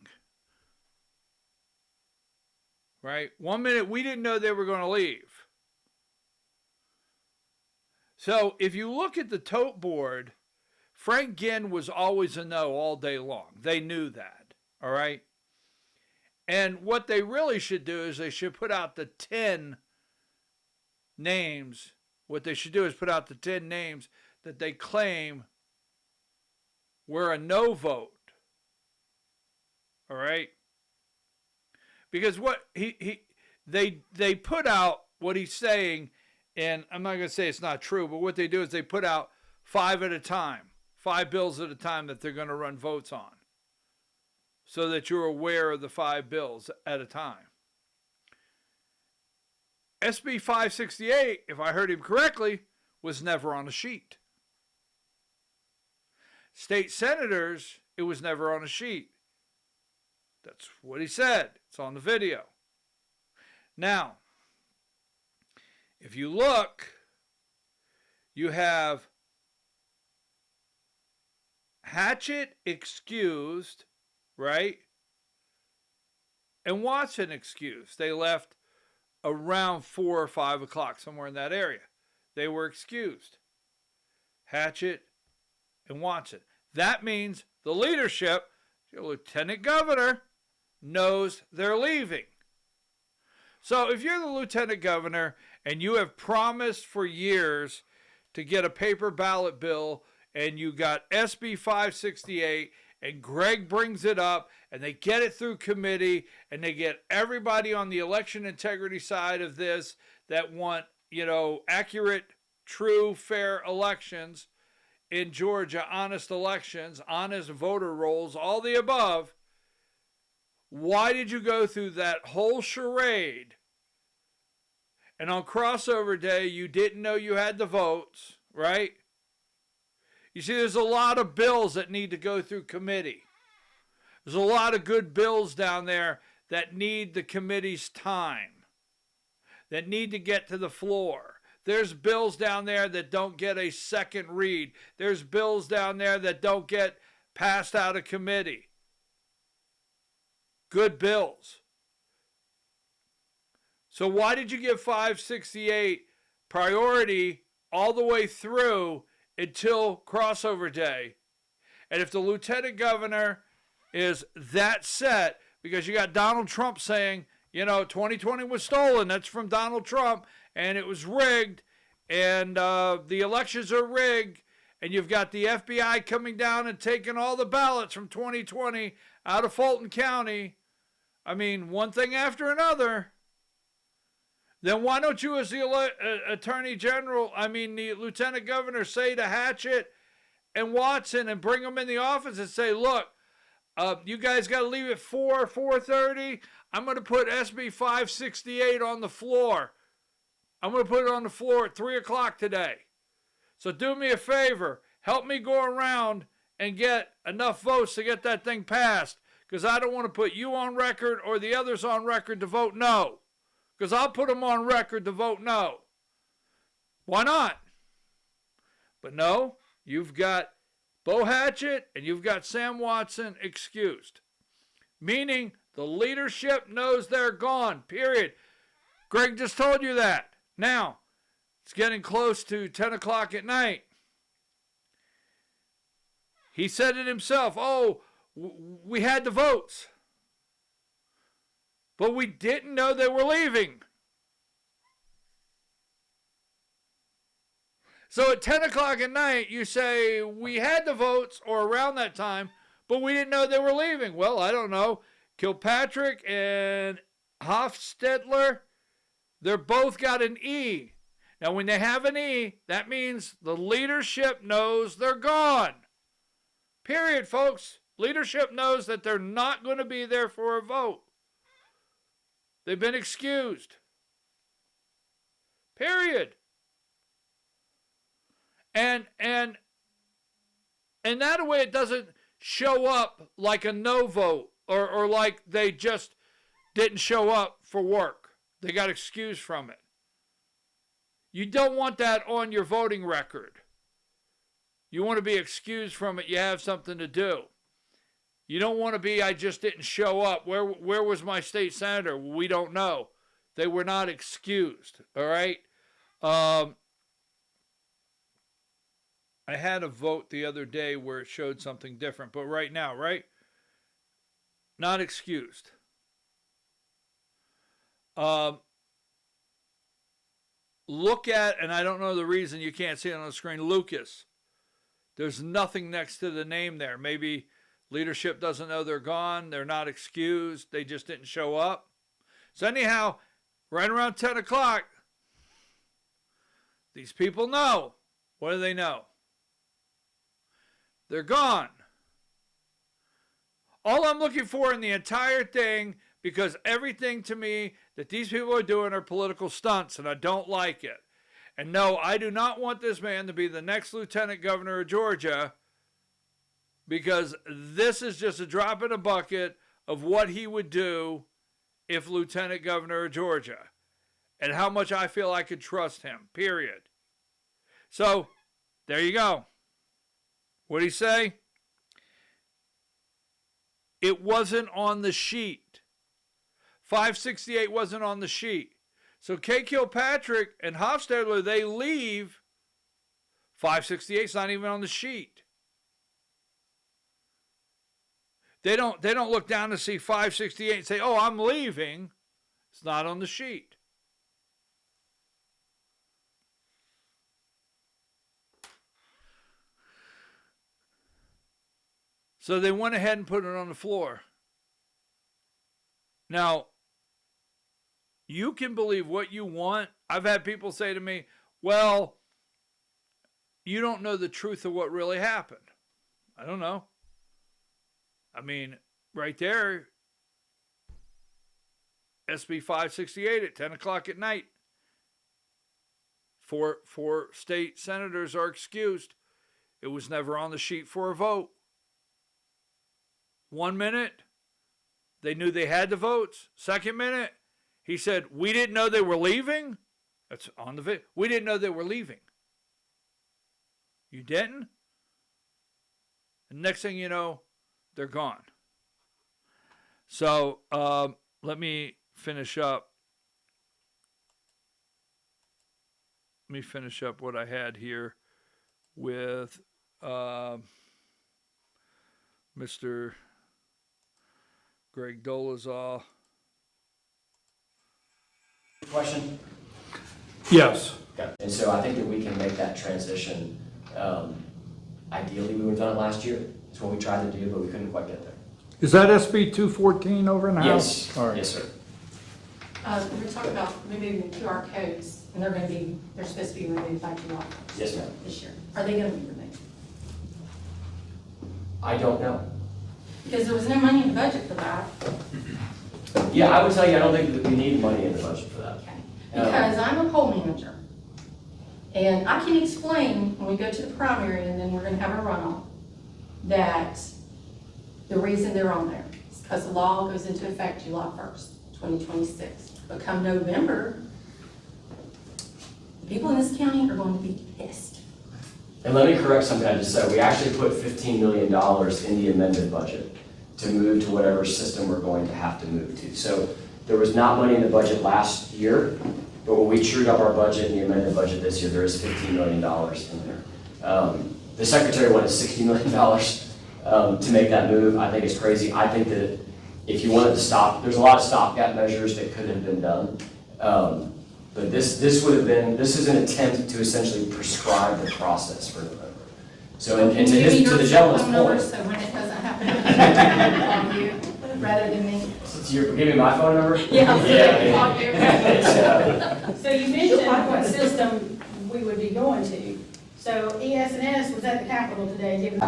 Right? 1 minute we didn't know they were going to leave. So if you look at the tote board, Frank Ginn was always a no all day long. They knew that. All right? And what they really should do is they should put out the 10 names. What they should do is put out the 10 names that they claim were a no vote. All right? Because what they put out what he's saying, and I'm not going to say it's not true, but what they do is they put out 5 at a time, 5 bills at a time that they're going to run votes on, so that you're aware of the 5 bills at a time. SB 568, if I heard him correctly, was never on a sheet. State senators, it was never on a sheet. That's what he said. It's on the video. Now, if you look, you have Hatchett excused, right? And Watson excused. They left around 4 or 5 o'clock, somewhere in that area. They were excused. Hatchett and Watson. That means the leadership, your lieutenant governor, knows they're leaving. So if you're the lieutenant governor and you have promised for years to get a paper ballot bill and you got SB 568 and Greg brings it up and they get it through committee and they get everybody on the election integrity side of this that want, accurate, true, fair elections, in Georgia, honest elections, honest voter rolls, all the above, why did you go through that whole charade? And on crossover day, you didn't know you had the votes, right? You see, there's a lot of bills that need to go through committee. There's a lot of good bills down there that need the committee's time, that need to get to the floor. There's bills down there that don't get a second read. There's bills down there that don't get passed out of committee. Good bills. So why did you give 568 priority all the way through until crossover day? And if the lieutenant governor is that set, because you got Donald Trump saying, 2020 was stolen, that's from Donald Trump, and it was rigged, and the elections are rigged, and you've got the FBI coming down and taking all the ballots from 2020 out of Fulton County. I mean, one thing after another. Then why don't you, as the Attorney General, the Lieutenant Governor, say to Hatchett and Watson and bring them in the office and say, look, you guys got to leave at 4:30. I'm going to put SB 568 on the floor. I'm going to put it on the floor at 3 o'clock today. So do me a favor. Help me go around and get enough votes to get that thing passed, because I don't want to put you on record or the others on record to vote no. Because I'll put them on record to vote no. Why not? But no, you've got Bo Hatchett and you've got Sam Watson excused. Meaning the leadership knows they're gone, period. Greg just told you that. Now, it's getting close to 10 o'clock at night. He said it himself. We had the votes. But we didn't know they were leaving. So at 10 o'clock at night, you say, we had the votes, or around that time, but we didn't know they were leaving. Well, I don't know. Kilpatrick and Hofstadter, they're both got an E. Now, when they have an E, that means the leadership knows they're gone. Period, folks. Leadership knows that they're not going to be there for a vote. They've been excused. Period. And that way it doesn't show up like a no vote or like they just didn't show up for work. They got excused from it. You don't want that on your voting record. You want to be excused from it. You have something to do. You don't want to be, I just didn't show up. Where was my state senator? We don't know. They were not excused. All right? I had a vote the other day where it showed something different. But right now, right? Not excused. Look at, and I don't know the reason you can't see it on the screen, Lucas. There's nothing next to the name there. Maybe leadership doesn't know they're gone. They're not excused. They just didn't show up. So anyhow, right around 10 o'clock, these people know. What do they know? They're gone. All I'm looking for in the entire thing, because everything to me that these people are doing are political stunts, and I don't like it. And no, I do not want this man to be the next lieutenant governor of Georgia, because this is just a drop in a bucket of what he would do if lieutenant governor of Georgia, and how much I feel I could trust him, period. So, there you go. What'd he say? It wasn't on the sheet. 568 wasn't on the sheet. So Kay Kilpatrick and Hofstadter, they leave. 568's not even on the sheet. They don't look down to see 568 and say, oh, I'm leaving. It's not on the sheet. So they went ahead and put it on the floor. Now, you can believe what you want. I've had people say to me, well, you don't know the truth of what really happened. I don't know. I mean, right there, SB 568 at 10 o'clock at night. Four state senators are excused. It was never on the sheet for a vote. 1 minute, they knew they had the votes. Second minute, he said, we didn't know they were leaving. That's on the video. We didn't know they were leaving. You didn't? And next thing you know, they're gone. So let me finish up. Let me finish up what I had here with Mr. Greg Dolezal. Question? Yes. Okay. And so I think that we can make that transition. Ideally, we would have done it last year. It's what we tried to do, but we couldn't quite get there. Is that SB 214 over in the Yes. house? All right. Yes, sir. We're talking about removing QR codes, and they're supposed to be removed by July Yes, ma'am. this year. Are they gonna be removed? I don't know. Because there was no money in the budget for that. Yeah, I would tell you, I don't think that we need money in the budget for that. Okay. Because I'm a poll manager. And I can explain when we go to the primary and then we're gonna have a runoff, that the reason they're on there is because the law goes into effect July 1st, 2026. But come November, the people in this county are going to be pissed. And let me correct something I just said. We actually put $15 million in the amended budget to move to whatever system we're going to have to move to. So there was not money in the budget last year, but when we trued up our budget in the amended budget this year, there is $15 million in there. The secretary wanted $60 million to make that move. I think it's crazy. I think that if you wanted to stop, there's a lot of stopgap measures that could have been done. But this is an attempt to essentially prescribe the process for November. So, and to the gentleman's point. So when it doesn't happen, I call you rather than me. You're giving me my phone number? Yeah, call you. So you mentioned what system we would be going to. So ES&S was at the Capitol today giving.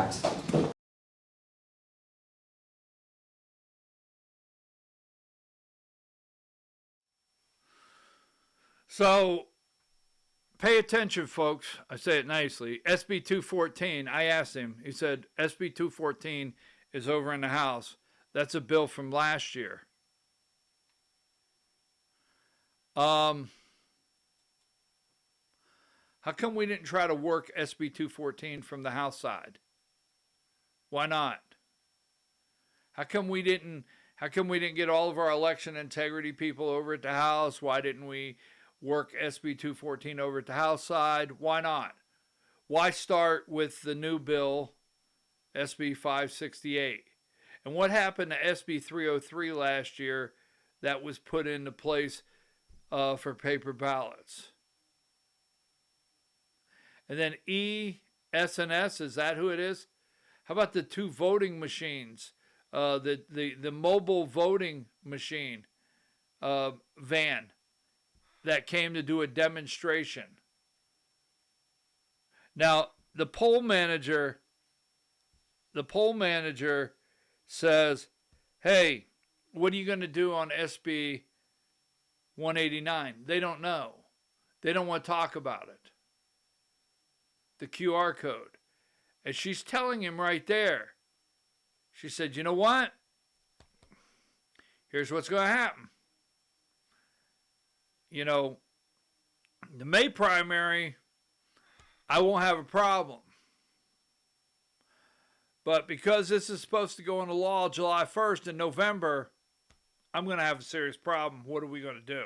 So pay attention, folks. I say it nicely. SB 214, I asked him. He said, SB 214 is over in the House. That's a bill from last year. How come we didn't try to work SB 214 from the House side? Why not? How come we didn't get all of our election integrity people over at the House? Why didn't we work SB 214 over at the House side? Why not? Why start with the new bill, SB 568? And what happened to SB 303 last year that was put into place for paper ballots? And then ES&S, is that who it is? How about the two voting machines? The mobile voting machine van that came to do a demonstration. Now, the poll manager says, hey, what are you going to do on SB 189? They don't know. They don't want to talk about it. The QR code. And she's telling him right there. She said, you know what? Here's what's going to happen. You know, the May primary, I won't have a problem. But because this is supposed to go into law July 1st in November, I'm going to have a serious problem. What are we going to do?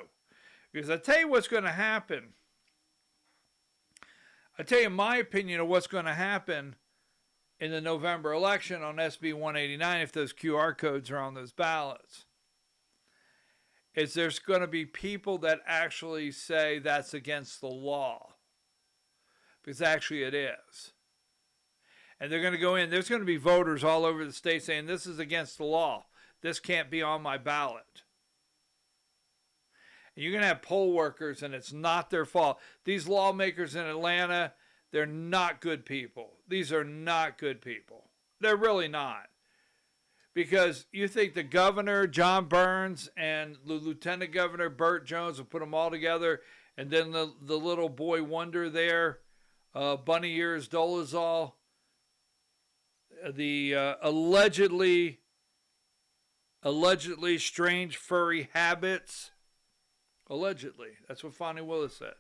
Because I tell you what's going to happen. I tell you my opinion of what's going to happen in the November election on SB 189 if those QR codes are on those ballots. Is there's going to be people that actually say that's against the law. Because actually it is. And they're going to go in. There's going to be voters all over the state saying this is against the law. This can't be on my ballot. And you're going to have poll workers, and it's not their fault. These lawmakers in Atlanta, They're not good people. These are not good people. They're really not. Because you think the governor, John Burns, and the lieutenant governor, Burt Jones, will put them all together, and then the little boy wonder there, Bunny Ears Dolezal, the allegedly strange furry habits. Allegedly. That's what Fonnie Willis said.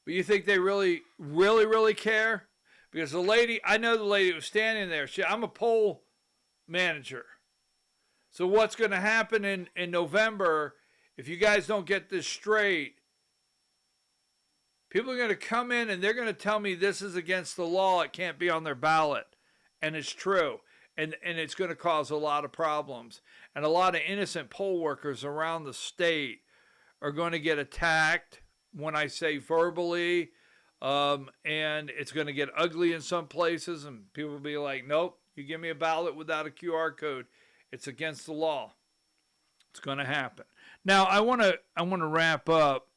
But you think they really care? Because the lady, I know the lady who was standing there. I'm a poll manager. So what's going to happen in November, if you guys don't get this straight, people are going to come in and they're going to tell me this is against the law. It can't be on their ballot. And it's true. And it's going to cause a lot of problems. And a lot of innocent poll workers around the state are going to get attacked, when I say verbally, and it's going to get ugly in some places, and people will be like, nope, you give me a ballot without a QR code, it's against the law. It's going to happen. Now, I want to wrap up.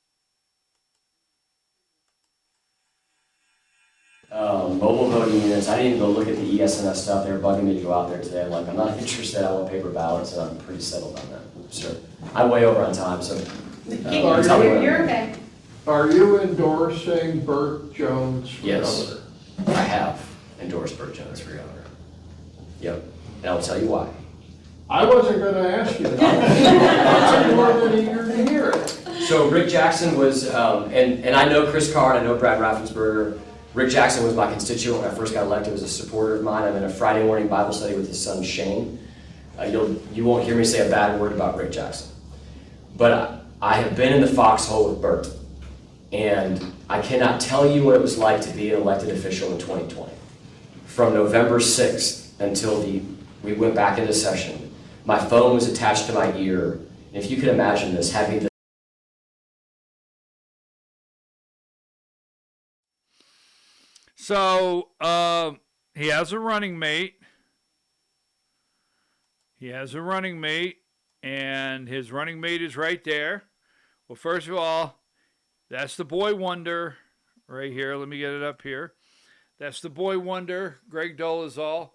Mobile voting units, I didn't even go look at the ESNS stuff. They were bugging me to go out there today. I'm like, I'm not interested. I want paper ballots, and I'm pretty settled on that. Sure. I'm way over on time, so You're okay. Are you endorsing Burt Jones for Yes, governor? I have endorsed Burt Jones for governor. Yep, and I'll tell you why. I wasn't going to ask you that. I'm more than eager to hear it. So Rick Jackson was, and I know Chris Carr, I know Brad Raffensperger. Rick Jackson was my constituent when I first got elected, was a supporter of mine. I'm in a Friday morning Bible study with his son Shane. You won't hear me say a bad word about Rick Jackson. But I have been in the foxhole with Burt. And I cannot tell you what it was like to be an elected official in 2020. From November 6th until we went back into session, my phone was attached to my ear. And if you could imagine this, having the So, he has a running mate. And his running mate is right there. Well, first of all, that's the boy wonder right here. Let me get it up here. That's the boy wonder, Greg Dolezal.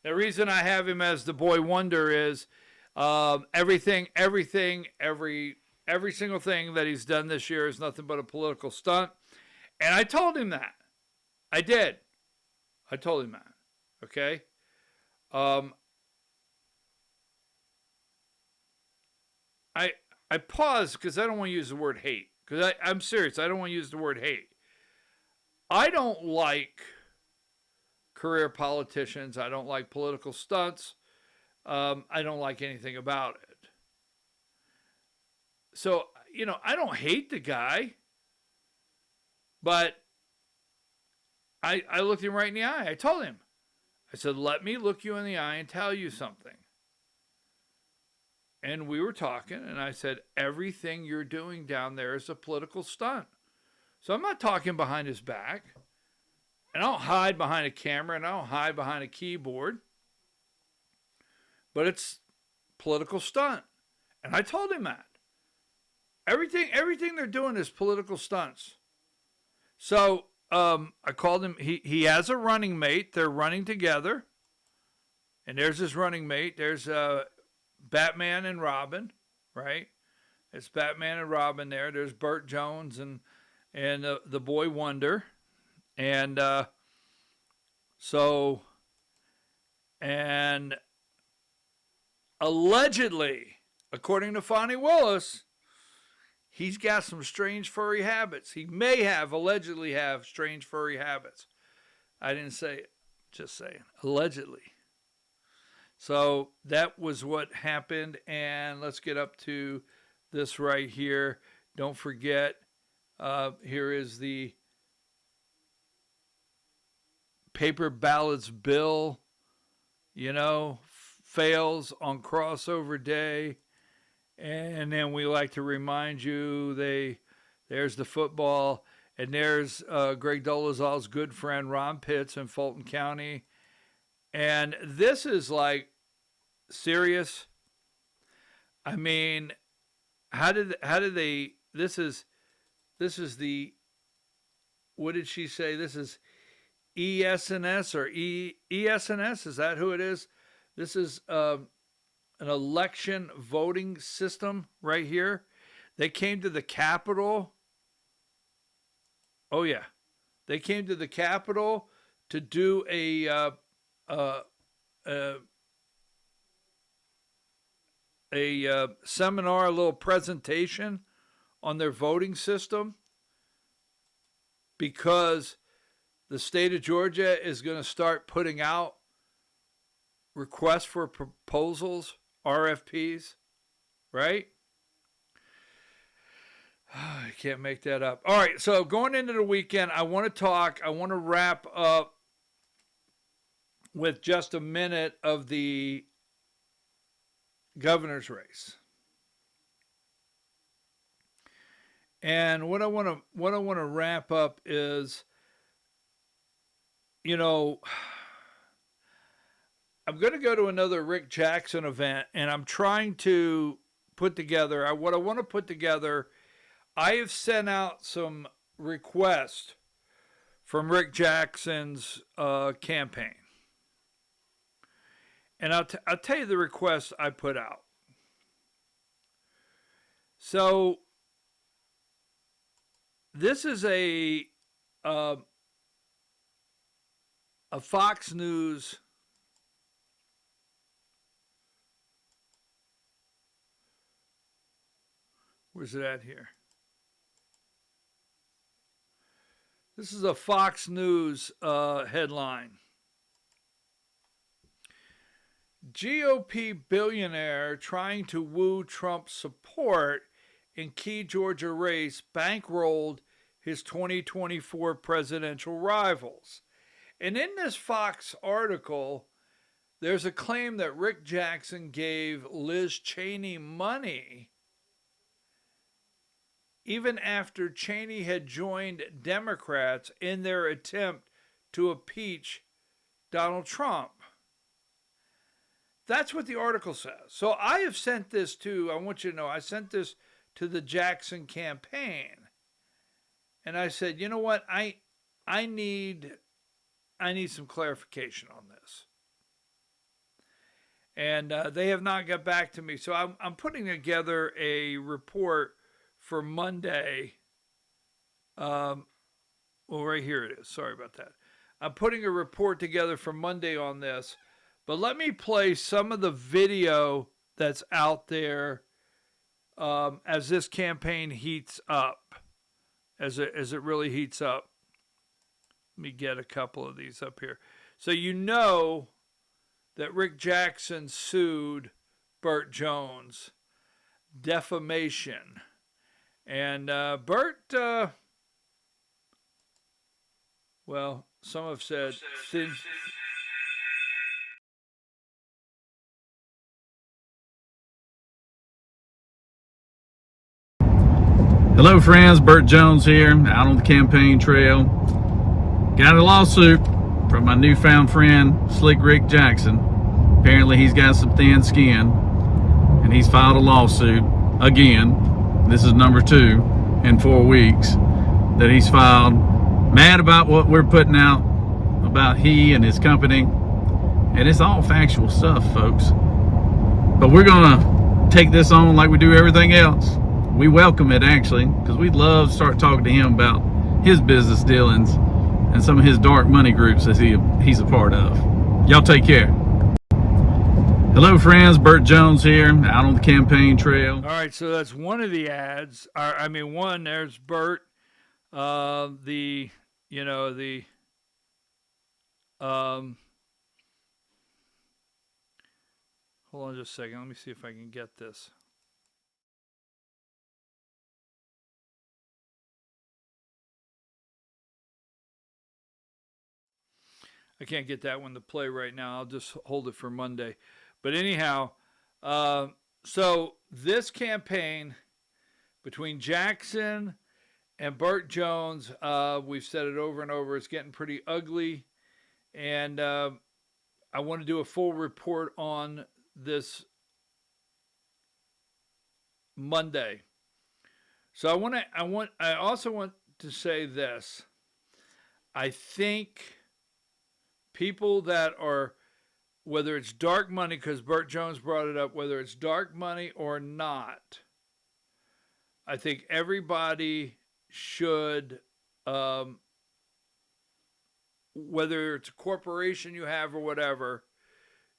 The reason I have him as the boy wonder is every single thing that he's done this year is nothing but a political stunt. And I told him that. I did. I told him that. Okay? I paused because I don't want to use the word hate. Because I'm serious. I don't want to use the word hate. I don't like career politicians. I don't like political stunts. I don't like anything about it. So, I don't hate the guy. But I looked him right in the eye. I told him. I said, let me look you in the eye and tell you something. And we were talking, and I said, everything you're doing down there is a political stunt. So I'm not talking behind his back. And I don't hide behind a camera, and I don't hide behind a keyboard. But it's political stunt. And I told him that. Everything they're doing is political stunts. So I called him. He has a running mate. They're running together. And there's his running mate. There's Batman and Robin, right? It's Batman and Robin there. There's Burt Jones and the boy wonder. And allegedly, according to Fonnie Willis, he's got some strange furry habits. He may allegedly have strange furry habits. I didn't say it, just saying, allegedly. So that was what happened, and let's get up to this right here. Don't forget, here is the paper ballots bill, fails on crossover day. And then we like to remind you, there's the football, and there's Greg Dolezal's good friend Ron Pitts in Fulton County. And this is like serious. I mean, how did they? This is the what did she say? This is ESNS or ESNS. Is that who it is? This is an election voting system right here. They came to the Capitol. Oh yeah, they came to the Capitol to do a seminar, a little presentation on their voting system, because the state of Georgia is going to start putting out requests for proposals, RFPs, right? I can't make that up. All right, so going into the weekend, I want to wrap up with just a minute of the governor's race. And what I want to wrap up is, you know, I'm going to go to another Rick Jackson event, and I'm trying to put together what I want to put together. I have sent out some requests from Rick Jackson's campaign. And I'll tell you the requests I put out. So this is a Fox News where's it at here? This is a Fox News headline. GOP billionaire trying to woo Trump support in key Georgia race bankrolled his 2024 presidential rivals. And in this Fox article, there's a claim that Rick Jackson gave Liz Cheney money even after Cheney had joined Democrats in their attempt to impeach Donald Trump. That's what the article says. So I have sent this to, I want you to know, I sent this to the Jackson campaign. And I said, you know what, I need some clarification on this. And they have not got back to me. So I'm putting together a report for Monday. Well, right here it is. Sorry about that. I'm putting a report together for Monday on this. But let me play some of the video that's out there as this campaign heats up, as it really heats up. Let me get a couple of these up here. So you know that Rick Jackson sued Burt Jones, defamation. And Burt, well, some have said thin. Hello friends, Burt Jones here, out on the campaign trail. Got a lawsuit from my newfound friend, Slick Rick Jackson. Apparently he's got some thin skin, and he's filed a lawsuit again. This is number 2 in 4 weeks that he's filed. Mad about what we're putting out about he and his company. And it's all factual stuff, folks. But we're gonna take this on like we do everything else. We welcome it, actually, because we'd love to start talking to him about his business dealings and some of his dark money groups that he's a part of. Y'all take care. Hello, friends. Burt Jones here, out on the campaign trail. All right, so that's one of the ads. There's Burt. Hold on just a second. Let me see if I can get this. I can't get that one to play right now. I'll just hold it for Monday. But anyhow, so this campaign between Jackson and Burt Jones, we've said it over and over, it's getting pretty ugly. And I want to do a full report on this Monday. So I also want to say this. I think people that are, whether it's dark money, because Burt Jones brought it up, whether it's dark money or not, I think everybody should, whether it's a corporation you have or whatever,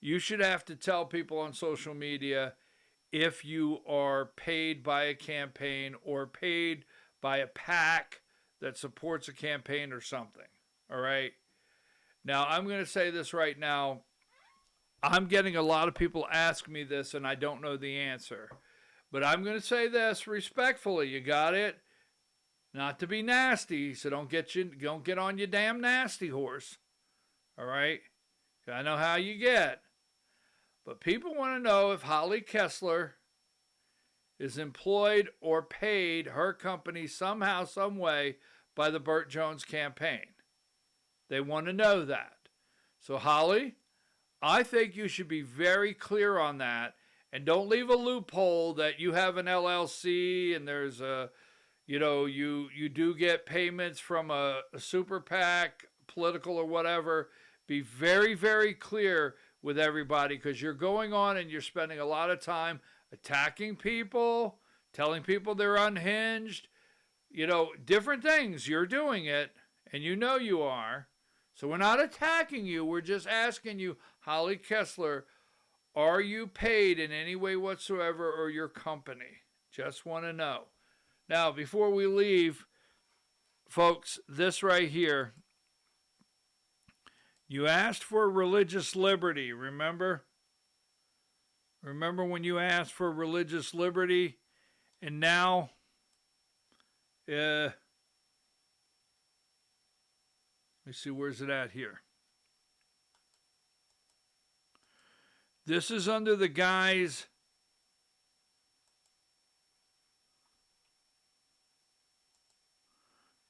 you should have to tell people on social media if you are paid by a campaign or paid by a PAC that supports a campaign or something. All right. Now, I'm going to say this right now. I'm getting a lot of people ask me this, and I don't know the answer. But I'm going to say this respectfully. You got it? Not to be nasty, so don't get on your damn nasty horse. All right? I know how you get. But people want to know if Holly Kessler is employed or paid her company somehow, some way by the Burt Jones campaign. They want to know that. So, Holly, I think you should be very clear on that, and don't leave a loophole that you have an LLC and there's a, you do get payments from a super PAC, political or whatever. Be very, very clear with everybody, because you're going on and you're spending a lot of time attacking people, telling people they're unhinged, different things. You're doing it, and you are. So we're not attacking you. We're just asking you, Holly Kessler, are you paid in any way whatsoever, or your company? Just want to know. Now, before we leave, folks, this right here. You asked for religious liberty, remember? Remember when you asked for religious liberty? And now, let me see, where's it at here? This is under the guise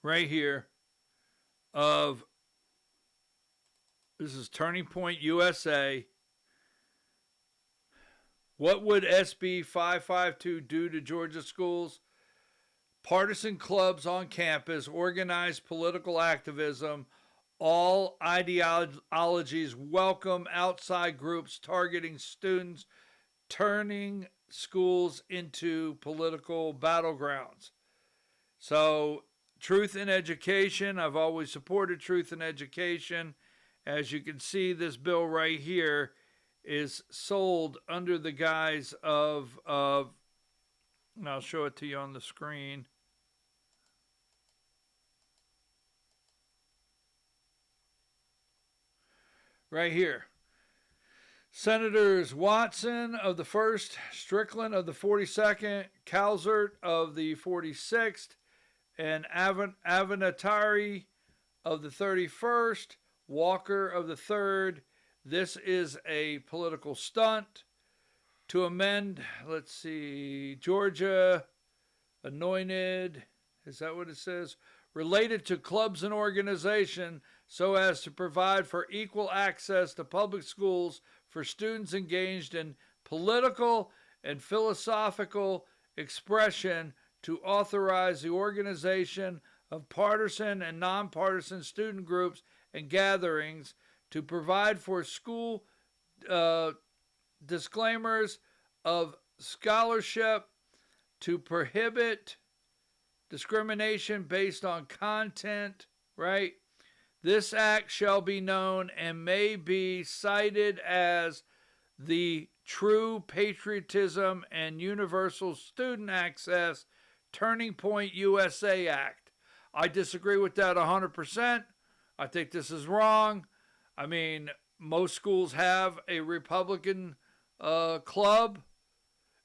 right here of, this is Turning Point USA. What would SB 552 do to Georgia schools? Partisan clubs on campus, organized political activism, all ideologies welcome outside groups targeting students, turning schools into political battlegrounds. So, truth in education, I've always supported truth in education. As you can see, this bill right here is sold under the guise of, and I'll show it to you on the screen. Right here. Senators Watson of the 1st, Strickland of the 42nd, Calzert of the 46th, and Avenatari of the 31st, Walker of the 3rd. This is a political stunt to amend, let's see, Georgia anointed, is that what it says? Related to clubs and organization so as to provide for equal access to public schools for students engaged in political and philosophical expression, to authorize the organization of partisan and nonpartisan student groups and gatherings, to provide for school disclaimers of scholarship, to prohibit discrimination based on content, right? This act shall be known and may be cited as the True Patriotism and Universal Student Access Turning Point USA Act. I disagree with that 100%. I think this is wrong. I mean, most schools have a Republican club.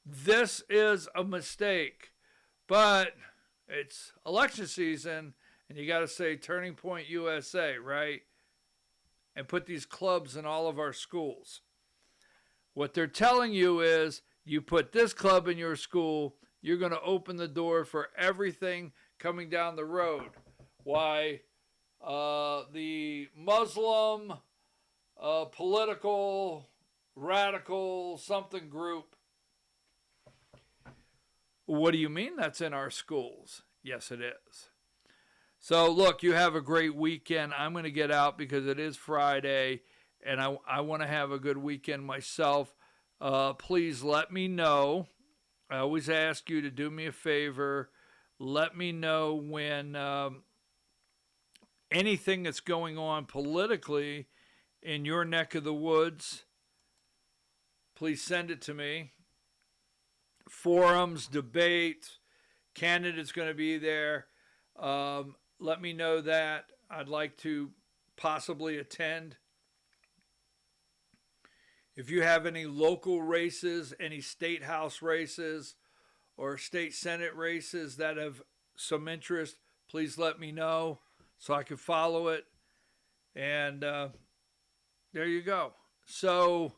This is a mistake. But it's election season, and you got to say Turning Point USA, right? And put these clubs in all of our schools. What they're telling you is, you put this club in your school, you're going to open the door for everything coming down the road. Why? The Muslim, political, radical, something group. What do you mean that's in our schools? Yes, it is. So look, you have a great weekend. I'm going to get out because it is Friday, and I want to have a good weekend myself. Please let me know. I always ask you to do me a favor. Let me know when anything that's going on politically in your neck of the woods. Please send it to me. Forums, debates, candidates going to be there. Let me know that. I'd like to possibly attend. If you have any local races, any state house races, or state senate races that have some interest, please let me know so I can follow it. And there you go. So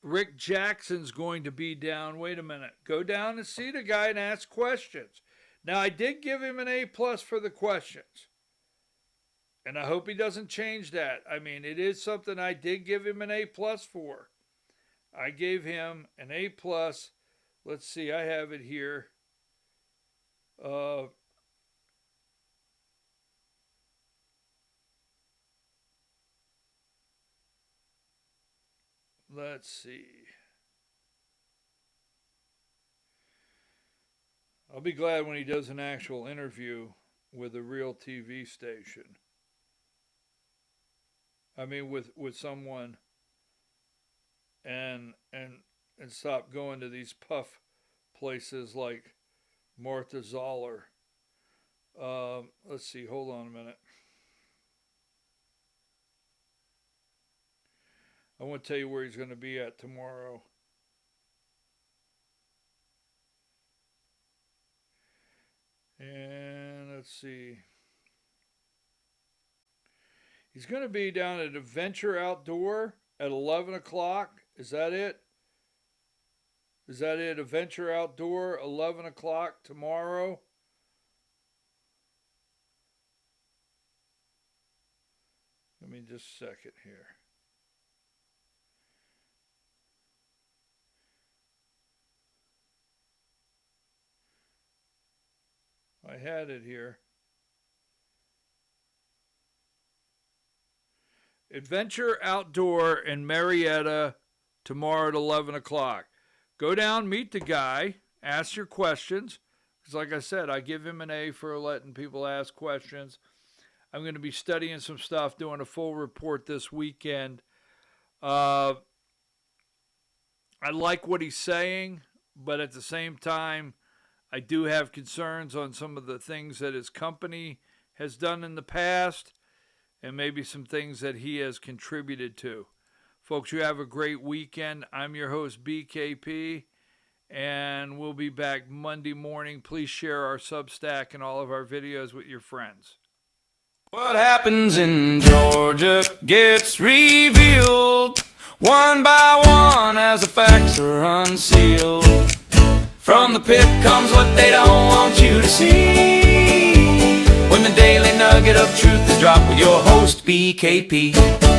Rick Jackson's going to be down. Wait a minute. Go down and see the guy and ask questions. Now, I did give him an A+ for the questions. And I hope he doesn't change that. I mean, it is something I did give him an A+ for. I gave him an A+. Let's see, I have it here. Let's see. I'll be glad when he does an actual interview with a real TV station. I mean, with someone, and stop going to these puff places like Martha Zoller. Let's see, hold on a minute. I want to tell you where he's going to be at tomorrow. And let's see. He's going to be down at Adventure Outdoor at 11 o'clock. Is that it? Is that it? Adventure Outdoor, 11 o'clock tomorrow. Let me just a second here. I had it here. Adventure Outdoor in Marietta tomorrow at 11 o'clock. Go down, meet the guy, ask your questions. Because like I said, I give him an A for letting people ask questions. I'm going to be studying some stuff, doing a full report this weekend. I like what he's saying, but at the same time, I do have concerns on some of the things that his company has done in the past and maybe some things that he has contributed to. Folks, you have a great weekend. I'm your host, BKP, and we'll be back Monday morning. Please share our Substack and all of our videos with your friends. What happens in Georgia gets revealed one by one as the facts are unsealed. From the pit comes what they don't want you to see. When the daily nugget of truth is dropped with your host, BKP.